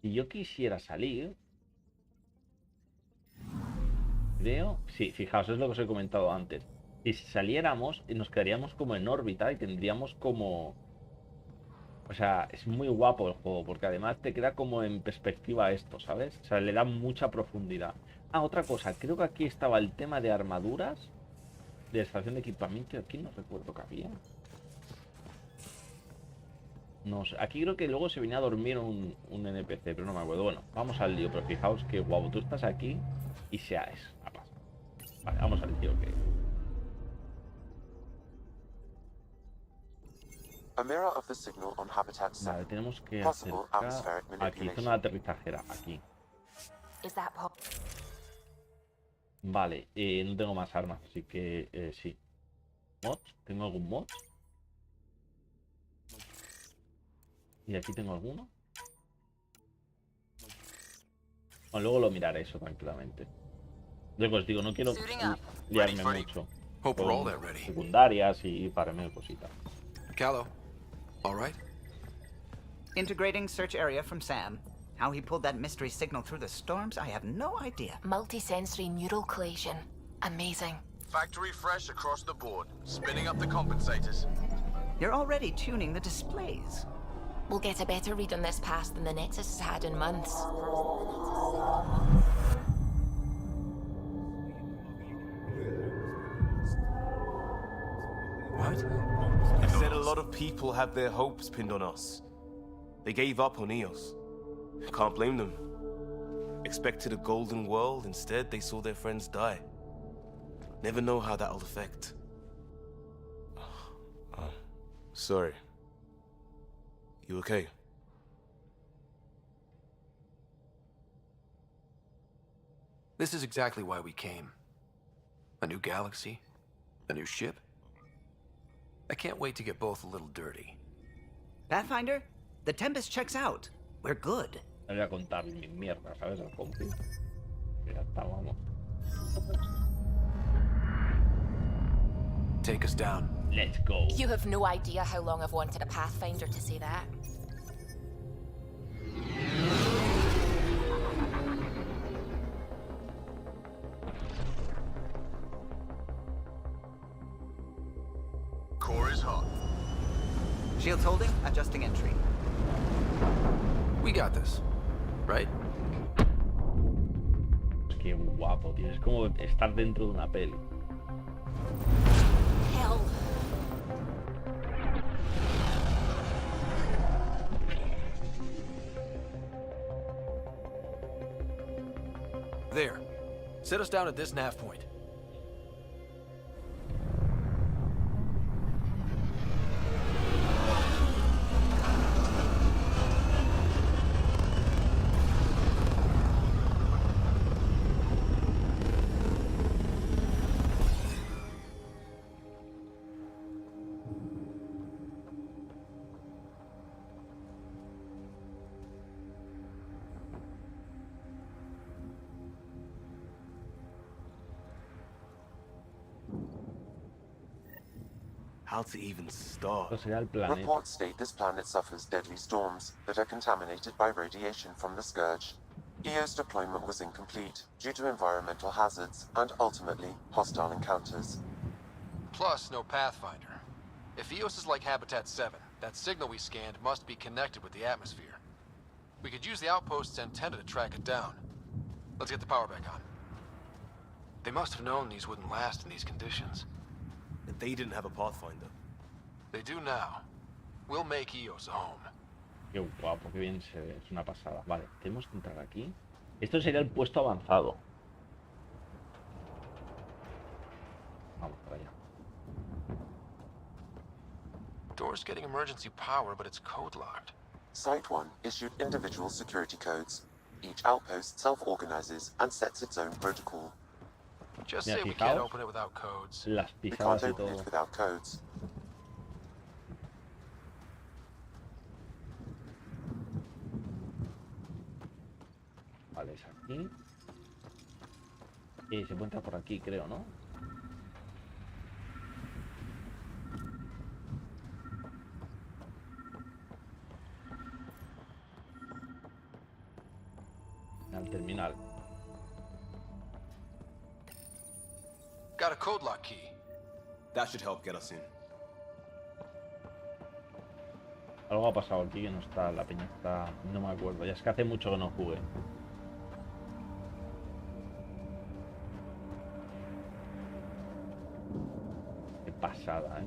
A: Si yo quisiera salir, creo... Sí, fijaos, es lo que os he comentado antes. Si saliéramos, nos quedaríamos como en órbita y tendríamos como... O sea, es muy guapo el juego, porque además te queda como en perspectiva esto, ¿sabes? O sea, le da mucha profundidad. Ah, otra cosa, creo que aquí estaba el tema de armaduras, de estación de equipamiento, aquí no recuerdo que había. No sé, aquí creo que luego se venía a dormir un NPC, pero no me acuerdo. Bueno, vamos al lío, pero fijaos que guapo, tú estás aquí y seáis. Vale, vamos al lío que... Vale, tenemos que acercar aquí, zona de aterrizajera, aquí. Vale, no tengo más armas, así que sí. ¿Mods? ¿Tengo algún mod? ¿Y aquí tengo alguno? Bueno, luego lo miraré eso tranquilamente. Luego os digo, no quiero liarme mucho con secundarias y pararme de cositas.
B: Callow, all right?
S: Integrating search area from Sam. How he pulled that mystery signal through the storms, I have no idea.
R: Multisensory neural collation. Amazing.
T: Factory fresh across the board. Spinning up the compensators.
S: You're already tuning the displays.
R: We'll get a better read on this pass than the Nexus has had in months.
C: What? I said a lot of people have their hopes pinned on us. They gave up on EOS. Can't blame them. Expected a golden world, instead they saw their friends die. Never know how that'll affect. Sorry. You okay?
B: This is exactly why we came. A new galaxy, a new ship. I can't wait to get both a little dirty.
S: Pathfinder, the Tempest checks out. We're good.
A: No voy a contar mi mierda, ¿sabes? Al compi. Ya está, vamos.
B: Take us down.
A: Let's go.
R: You have no idea how long I've wanted a Pathfinder to say that.
S: Shields holding, adjusting entry.
P: We got this, right?
A: Qué guapo, tío. Es como estar dentro de una peli.
R: Hell.
P: There. Set us down at this nav point.
C: How to even start?
O: Reports state this planet suffers deadly storms that are contaminated by radiation from the Scourge. EO's deployment was incomplete due to environmental hazards and, ultimately, hostile encounters.
H: Plus, no Pathfinder. If EOS is like Habitat 7, that signal we scanned must be connected with the atmosphere. We could use the outpost's antenna to track it down. Let's get the power back on. They must have known these wouldn't last in these conditions.
C: And they didn't have a Pathfinder.
H: They do now. We'll make EOS a home.
A: Qué guapo, qué bien se ve. Es una pasada. Vale, tenemos que entrar aquí. Esto sería el puesto avanzado. Vamos para allá.
H: Door's getting emergency power, but it's code locked.
O: Site 1 issued individual security codes. Each outpost self-organizes and sets its own protocol.
H: Just say we can't open it without codes.
A: Las
O: We
A: pisadas
O: can't
A: y
O: open
A: todo.
O: it without codes.
A: Vale, es aquí. Y se puede entrar por aquí, creo, ¿no? Al terminal.
H: Got a code lock key.
C: That should help get us in.
A: Algo ha pasado aquí que no está, la peña está... No me acuerdo, ya es que hace mucho que no jugué. Qué pasada, ¿eh?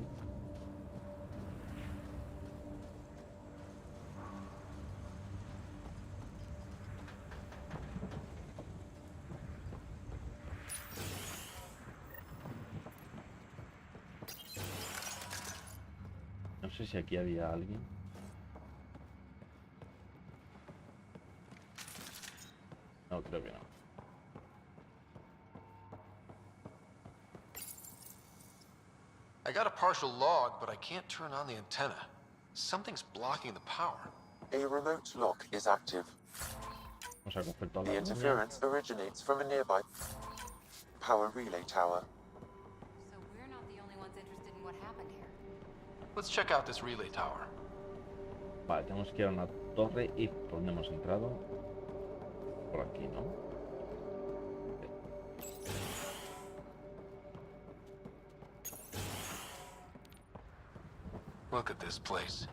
A: No sé si aquí había alguien. No, creo que no.
H: I got a partial log, but I can't turn on the antenna. Something's blocking the power.
O: A remote lock is active.
A: Vamos a coger todas
O: The
A: las
O: interference originates from a nearby power relay tower.
D: So we're not the only ones interested in what happened here.
H: Let's check out this relay tower.
A: Vale, tenemos que ir a una torre y por donde hemos entrado. Por aquí, ¿no?
H: Look at this place.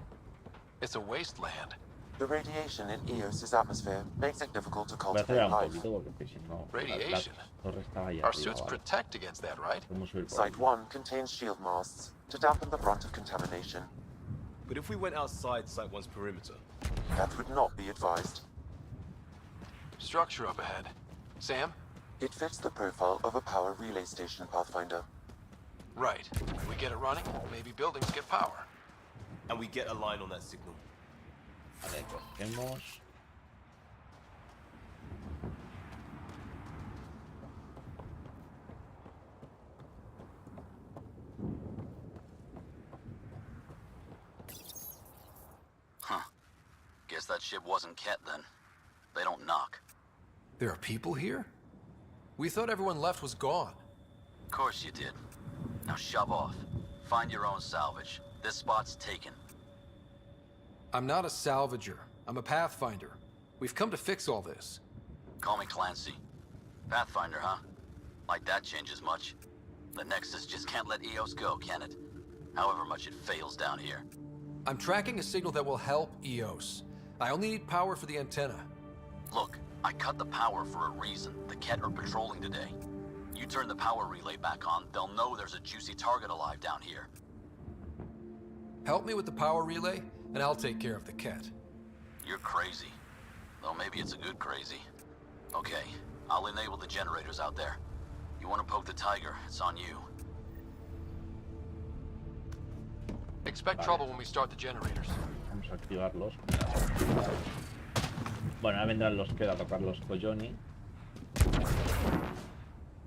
H: It's a wasteland.
O: The radiation in EOS's atmosphere makes it difficult to
A: Voy a
O: cultivate
A: acelerar un
O: life.
A: poquito porque si no...
H: Radiation.
A: La torre estaba ahí
H: Our
A: arriba,
H: suits
A: vale.
H: protect against that, right?
A: Podemos subir por
O: Site
A: aquí.
O: 1 contains shield masts to dampen the brunt of contamination.
C: But if we went outside Site 1's perimeter...
O: That would not be advised.
H: Structure up ahead. Sam?
O: It fits the profile of a power relay station, Pathfinder.
H: Right. If we get it running, maybe buildings get power.
C: And we get a line on that signal.
A: Vale, cogemos.
U: Huh. Guess that ship wasn't Ket then. They don't knock.
H: There are people here? We thought everyone left was gone.
U: Of course you did. Now shove off. Find your own salvage. This spot's taken.
H: I'm not a salvager. I'm a Pathfinder. We've come to fix all this.
U: Call me Clancy. Pathfinder, huh? Like that changes much. The Nexus just can't let EOS go, can it? However much it fails down here.
E: I'm tracking a signal that will help EOS. I only need power for the antenna.
U: Look, I cut the power for a reason. The Ket are patrolling today. You turn the power relay back on, they'll know there's a juicy target alive down here.
E: Help me with the power relay, and I'll take care of the Ket.
U: You're crazy. Though maybe it's a good crazy. Okay, I'll enable the generators out there. You want to poke the tiger, it's on you.
H: Expect trouble when we start the generators.
A: Vamos a activarlos. Bueno, ahora vendrán los que a tocar los colloni.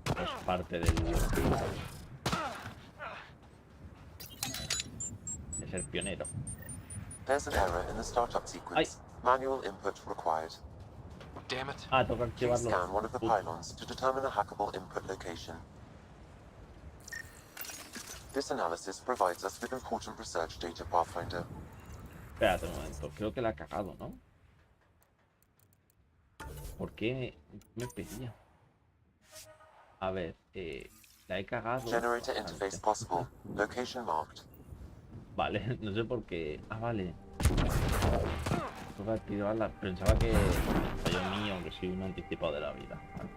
A: Es parte del... Es el pionero.
O: There's an error in the startup sequence. Manual input required.
H: Damn it.
A: Ah, toca
O: Please
A: activarlo.
O: scan one of the pylons to determine a hackable input location. This analysis provides us with important research data, Pathfinder.
A: Espérate un momento, creo que la ha cagado, ¿no? ¿Por qué me pedía? A ver, la he cagado.
O: Generator interface possible. Location marked.
A: Vale, no sé por qué. Ah, vale. Toca activarla. Pensaba que fallo mío, que soy un anticipado de la vida. Vale.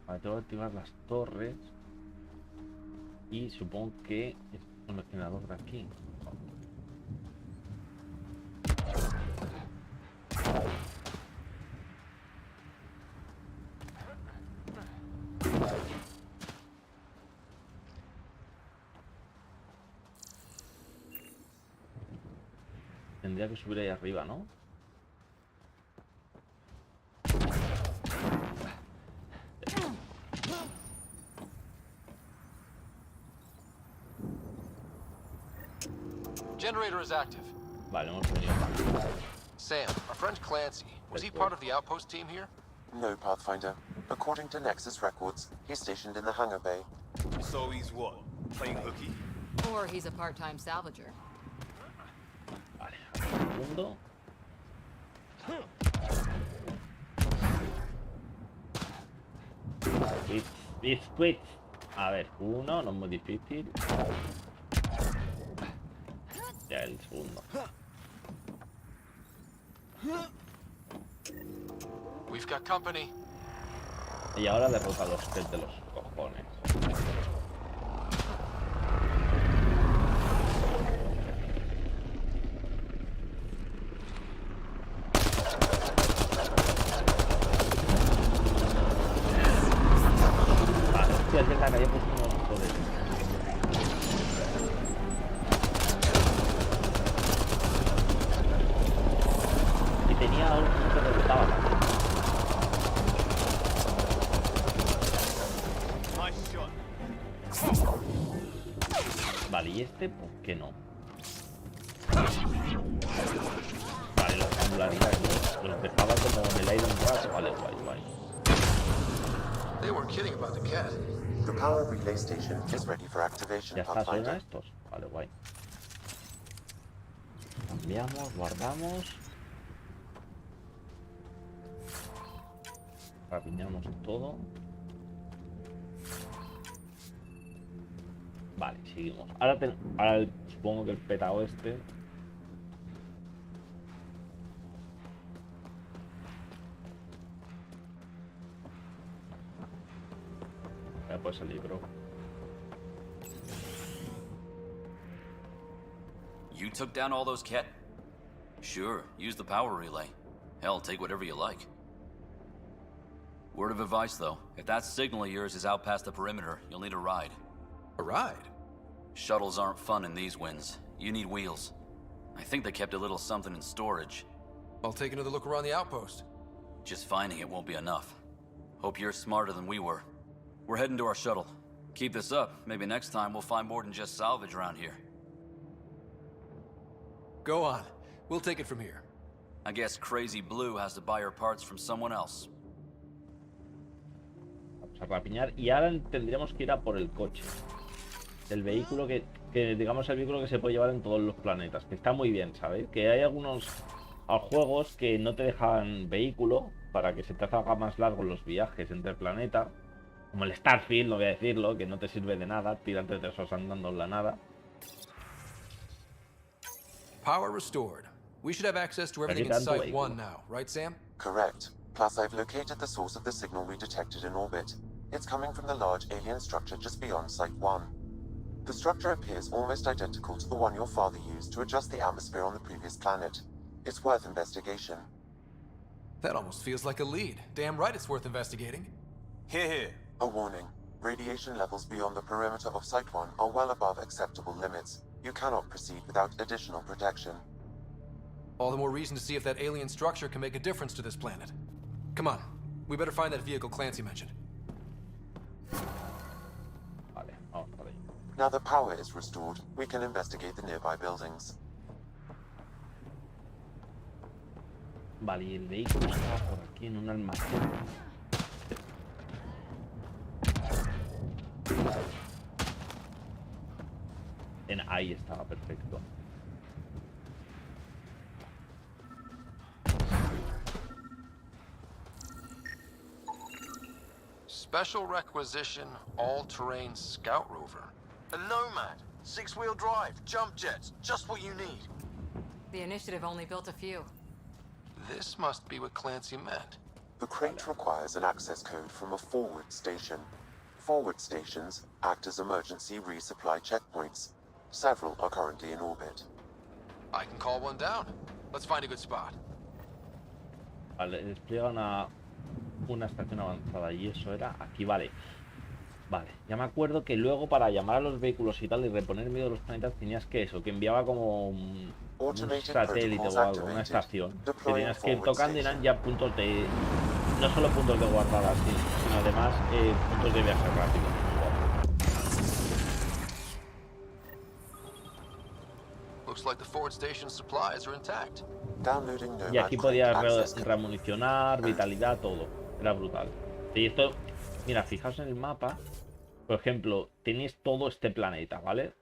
A: Vale, tengo que activar las torres. Y supongo que es un generador de aquí. Tendría que subir ahí arriba, ¿no?
H: Generator is active.
A: Vale, hemos venido.
H: Sam, our friend Clancy, was he part of the outpost team here?
O: No, Pathfinder. According to Nexus records, he's stationed in the hangar bay.
C: So he's what? Playing hooky?
D: Or he's a part-time salvager.
A: Vale, un segundo. SeaBisCuiTs. A ver, uno, no es muy difícil. Ya el segundo.
H: We've got company.
A: Y ahora derrota a los Ket de los cojones. Vale, hostia, es verdad que había puesto unos joder. Y tenía uno que derrotaba también. Vale, ¿y este por qué no? Vale, los angularidades los dejaba como en el aire un rato. Vale, guay, guay.
H: They weren't kidding about the Ket.
O: The power relay station is ready for activation,
A: Ya está, suena
O: Pathfinder.
A: estos. Vale, guay. Cambiamos, guardamos. Rapiñamos todo. Vale, seguimos. Ahora supongo que el petao este. Ya puede salir, bro.
U: You took down all those Ket? Sure, use the power relay. Hell, take whatever you like. Word of advice, though. If that signal of yours is out past the perimeter, you'll need a ride.
E: A ride?
U: Shuttles aren't fun in these winds. You need wheels. I think they kept a little something in storage.
E: I'll take another look around the outpost.
U: Just finding it won't be enough. Hope you're smarter than we were. We're heading to our shuttle. Keep this up. Maybe next time we'll find more than just salvage around here.
E: Go on. We'll take it from here.
U: I guess Crazy Blue has to buy her parts from someone else.
A: Vamos a rapiñar y ahora tendríamos que ir a por el coche. El vehículo que digamos el vehículo que se puede llevar en todos los planetas. Que está muy bien, ¿sabéis? Que hay algunos juegos que no te dejan vehículo para que se te haga más largos los viajes entre el planeta. Como el starfield, no voy a decirlo, que no te sirve de nada, tirarte de esos andando en la nada.
E: Power restored. We should have access to everything in Site 1 now, right, Sam?
O: Correct. Plus, I've located the source of the signal we detected in orbit. It's coming from the large alien structure just beyond Site 1. The structure appears almost identical to the one your father used to adjust the atmosphere on the previous planet. It's worth investigation.
E: That almost feels like a lead. Damn right it's worth investigating.
C: Hear, hear.
O: A warning. Radiation levels beyond the perimeter of Site 1 are well above acceptable limits. You cannot proceed without additional protection.
E: All the more reason to see if that alien structure can make a difference to this planet. Come on, we better find that vehicle Clancy mentioned.
O: Now that power is restored, we can investigate the nearby buildings.
A: Vale, y el vehículo está por aquí en un almacén. Ahí estaba, perfecto.
H: Special requisition, all-terrain scout rover.
T: A Nomad, 6-wheel drive, jump jets, just what you need.
D: The initiative only built a few.
H: This must be what Clancy meant.
O: The crate requires an access code from a forward station. Forward stations act as emergency resupply checkpoints. Several are currently in orbit.
H: I can call one down. Let's find a good spot.
A: Vale, despliega una estación avanzada y eso era aquí, vale. Vale, ya me acuerdo que luego para llamar a los vehículos y tal y reponer medio de los planetas tenías que enviaba como un satélite o algo, una estación. Que tenías que ir tocando y eran ya puntos de... No solo puntos de guardada, sino además puntos de viaje rápido.
H: Looks like the forward station supplies are intact.
A: Y aquí podías remunicionar, vitalidad, todo. Era brutal. Y esto, mira, fijaos en el mapa. Por ejemplo, tenéis todo este planeta, ¿vale?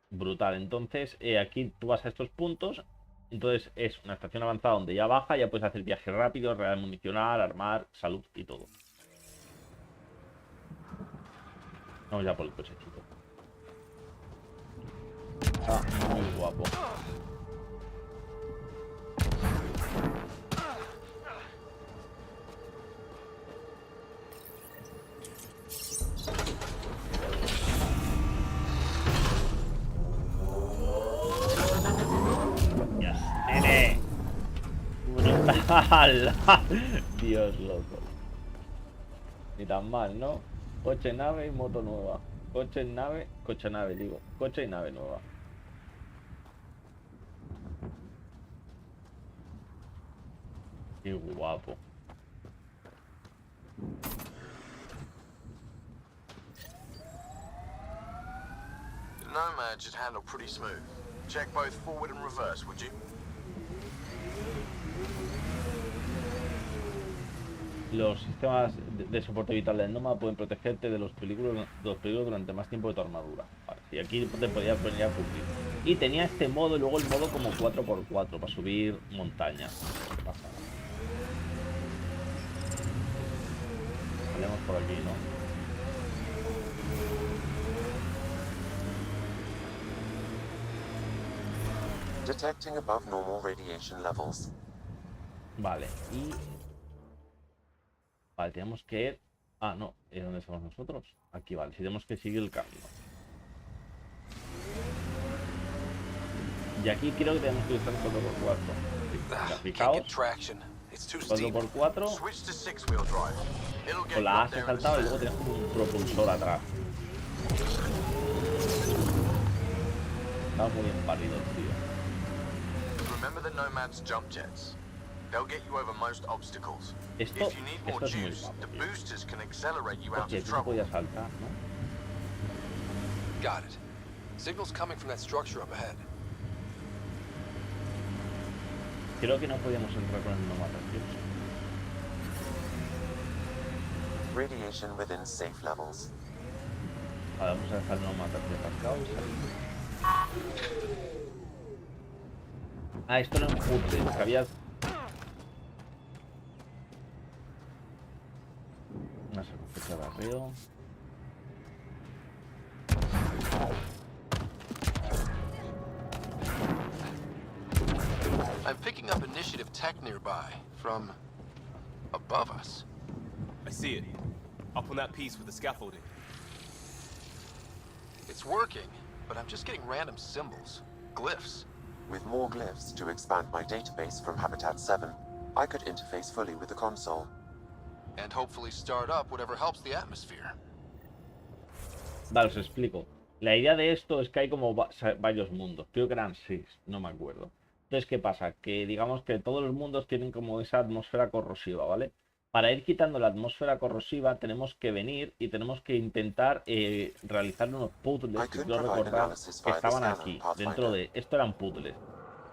A: Brutal. Entonces, aquí tú vas a estos puntos. Entonces es una estación avanzada donde ya baja, ya puedes hacer viajes rápidos, remunicionar, armar, salud y todo. Vamos ya por el cochecito. Está muy guapo. ¡Nene! ¡Brutal! Dios, loco. Ni tan mal, ¿no? Coche, nave y moto nueva. Coche, nave, digo. Coche y nave nueva. Qué guapo.
T: The Nomad should handle pretty smooth. Check both forward and reverse, would you?
A: Los sistemas de soporte vital del Nómada pueden protegerte de los peligros durante más tiempo de tu armadura. Vale, y aquí te podías venir a cubrir. Y tenía este modo y luego el modo como 4x4 para subir montañas. ¿Qué pasa? Salimos por aquí, ¿no?
O: Detecting above normal radiation levels.
A: Vale, y... Vale, tenemos que ir... Ah, no, ¿dónde estamos nosotros? Aquí, vale, si tenemos que seguir el camino. Y aquí creo que tenemos que usar 4x4. Fijaos, 4x4. Con la A se ha saltado y luego tenemos un propulsor atrás. Está muy bien parido, tío.
T: Remember the Nomad's jump jets. They'll get you over most obstacles.
A: Esto
T: If you need more juice, the boosters can accelerate you out of trouble.
A: Podía saltar, ¿no?
E: Got it. Signal's coming from that structure up ahead.
A: Creo que no podíamos entrar con el Nómada, tío.
O: Radiation within safe levels.
A: Vale, vamos a dejar el Nómada aparcado. Ah, esto no es un puzzle, que había... Una superficie de barrido.
H: I'm picking up initiative tech nearby, from above us.
C: I see it. Up on that piece with the scaffolding.
H: It's working, but I'm just getting random symbols. Glyphs.
O: With more glyphs to expand my database from Habitat 7, I could interface fully with the console.
H: And hopefully start up whatever helps the atmosphere.
A: Vale, os explico. La idea de esto es que hay como varios mundos. Creo que eran 6, no me acuerdo. Entonces, ¿qué pasa? Que digamos que todos los mundos tienen como esa atmósfera corrosiva, ¿vale? Para ir quitando la atmósfera corrosiva tenemos que venir y tenemos que intentar realizar unos puzzles, que quiero recordar que estaban aquí, dentro de... Esto eran puzzles.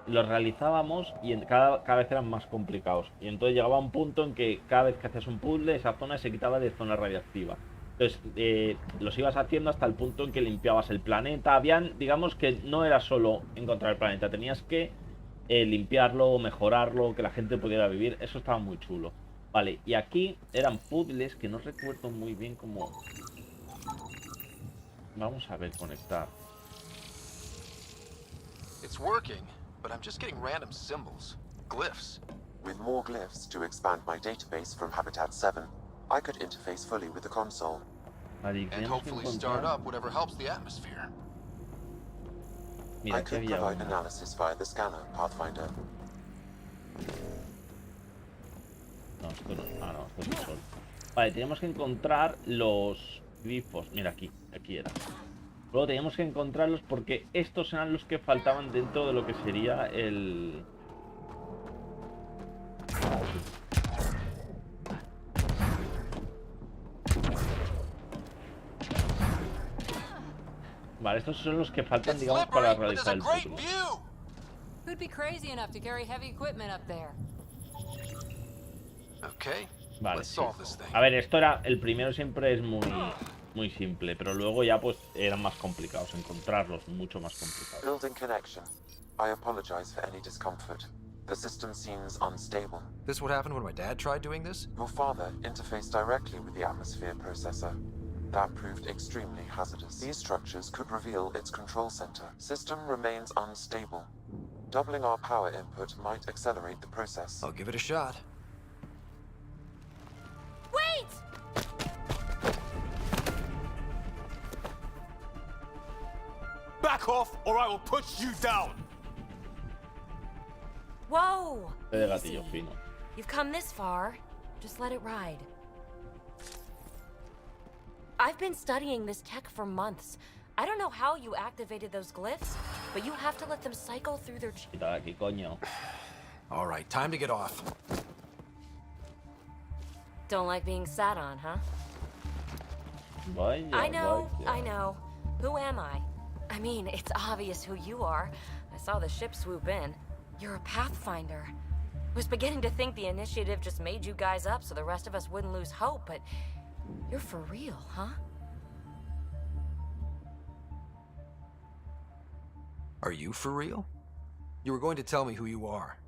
A: Los realizábamos y cada vez eran más complicados. Y entonces llegaba un punto en que cada vez que hacías un puzzle, esa zona se quitaba de zona radiactiva. Entonces los ibas haciendo hasta el punto en que limpiabas el planeta. Habían, digamos que no era solo encontrar el planeta, tenías que limpiarlo, mejorarlo, que la gente pudiera vivir. Eso estaba muy chulo. Vale, y aquí eran puzzles que no recuerdo muy bien cómo... Vamos a ver, conectar.
H: It's working, but I'm just getting random symbols. Glyphs.
O: With more glyphs to expand my database from Habitat 7, I could interface fully with the console.
A: Vale,
H: and hopefully start up whatever helps the atmosphere.
O: I could provide analysis via the scanner, Pathfinder.
A: No, esto no. Ah, no, esto es el sol. Vale, tenemos que encontrar los glifos. Mira, aquí era. Luego teníamos que encontrarlos porque estos eran los que faltaban dentro de lo que sería el... Vale, estos son los que faltan, digamos, para realizar el puzzle.
D: Who'd be crazy enough to carry heavy equipment up there?
H: Okay.
A: Vale, sí. A ver, esto era... El primero siempre es muy simple, pero luego ya pues eran más complicados. Encontrarlos, mucho más complicados.
O: Building connection. I apologize for any discomfort. The system seems unstable.
E: This what happened when my dad tried doing this?
O: Your father interfaced directly with the atmosphere processor. That proved extremely hazardous. These structures could reveal its control center. System remains unstable. Doubling our power input might accelerate the process.
E: I'll give it a shot.
R: Wait!
C: Back off, or I will push you down!
R: Whoa!
A: Easy.
R: You've come this far. Just let it ride. I've been studying this tech for months. I don't know how you activated those glyphs, but you have to let them cycle through their...
E: All right, time to get off.
R: Don't like being sat on, huh?
A: Vaya,
R: I know. Who am I? I mean, it's obvious who you are. I saw the ship swoop in. You're a Pathfinder. I was beginning to think the initiative just made you guys up so the rest of us wouldn't lose hope, but you're for real, huh?
E: Are you for real? You were going to tell me who you are.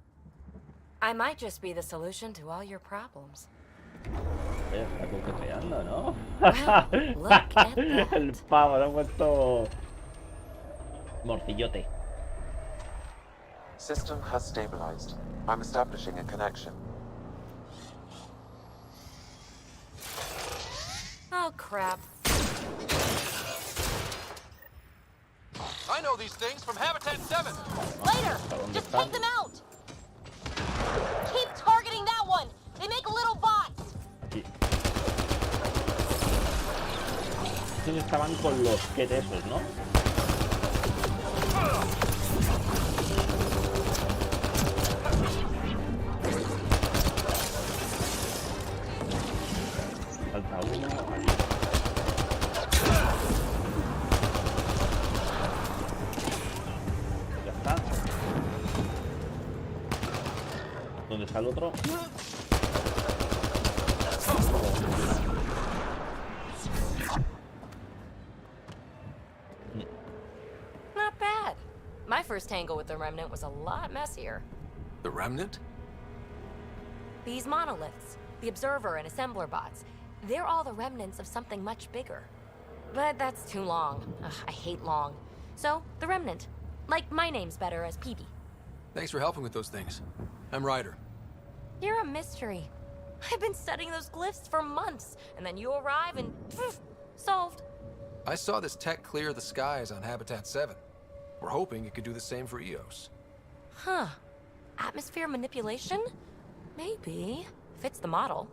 R: I might just be the solution to all your problems.
A: Está coqueteando, ¿no?
R: Well, look at that.
A: El pavo, lo han puesto morcillote.
O: System has stabilized. I'm establishing a connection.
R: Oh, crap.
H: I know these things from Habitat 7!
R: Later! Just take them out! Keep targeting that one! They make little bots!
A: Estos estaban con los esos, ¿no? Falta uno. Ya está. ¿Dónde está el otro?
R: Not bad. My first tangle with the Remnant was a lot messier.
E: The Remnant?
R: These monoliths, the Observer and Assembler bots, They're all the remnants of something much bigger. But that's too long. Ugh, I hate long. So, the remnant. Like, my name's better as Peavy.
E: Thanks for helping with those things. I'm Ryder.
R: You're a mystery. I've been studying those glyphs for months, and then you arrive and... poof, solved.
E: I saw this tech clear the skies on Habitat 7. We're hoping it could do the same for EOS.
R: Huh. Atmosphere manipulation? Maybe. Fits the model.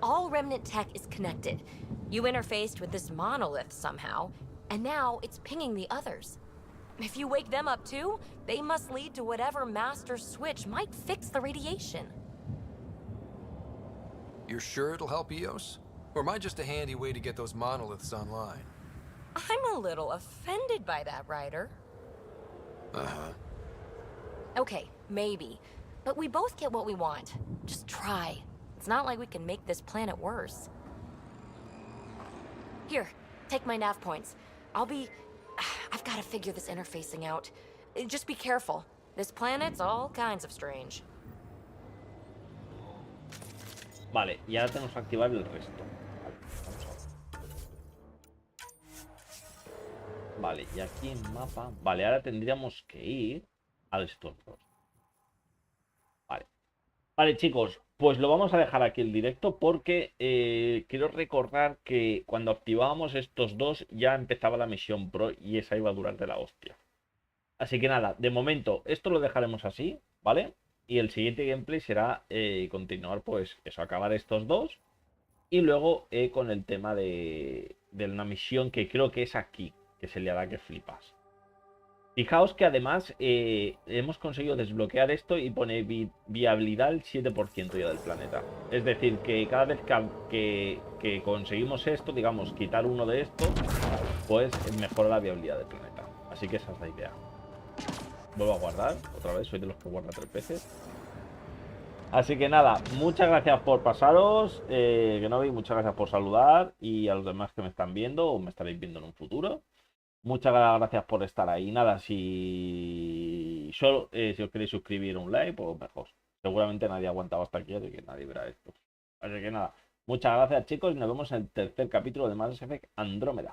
R: All remnant tech is connected. You interfaced with this monolith somehow, and now it's pinging the others. If you wake them up too, they must lead to whatever master switch might fix the radiation.
E: You're sure it'll help EOS? Or am I just a handy way to get those monoliths online?
R: I'm a little offended by that, Ryder.
E: Uh-huh.
R: Okay, maybe. But we both get what we want. Just try. It's not like we can make this planet worse. Here, take my nav points. I've got to figure this interfacing out. Just be careful. This planet's all kinds of strange.
A: Vale, y ahora tenemos que activar el resto. Vale, y aquí en mapa... Vale, ahora tendríamos que ir al Stormfront. Vale. Vale, chicos, pues lo vamos a dejar aquí el directo porque quiero recordar que cuando activábamos estos dos ya empezaba la misión Pro y esa iba a durar de la hostia. Así que nada, de momento esto lo dejaremos así, ¿vale? Y el siguiente gameplay será continuar, pues eso, acabar estos dos. Y luego con el tema de una misión que creo que es aquí, que se le hará que flipas. Fijaos que además hemos conseguido desbloquear esto y pone viabilidad al 7% ya del planeta. Es decir, que cada vez que conseguimos esto, digamos, quitar uno de estos, pues mejora la viabilidad del planeta. Así que esa es la idea. Vuelvo a guardar, otra vez, soy de los que guarda 3 veces. Así que nada, muchas gracias por pasaros, que no veis, muchas gracias por saludar y a los demás que me están viendo o me estaréis viendo en un futuro. Muchas gracias por estar ahí. Nada, si os queréis suscribir, un like, pues mejor. Seguramente nadie ha aguantado hasta aquí y que nadie verá esto. Así que nada, muchas gracias chicos y nos vemos en el tercer capítulo de Mass Effect Andrómeda.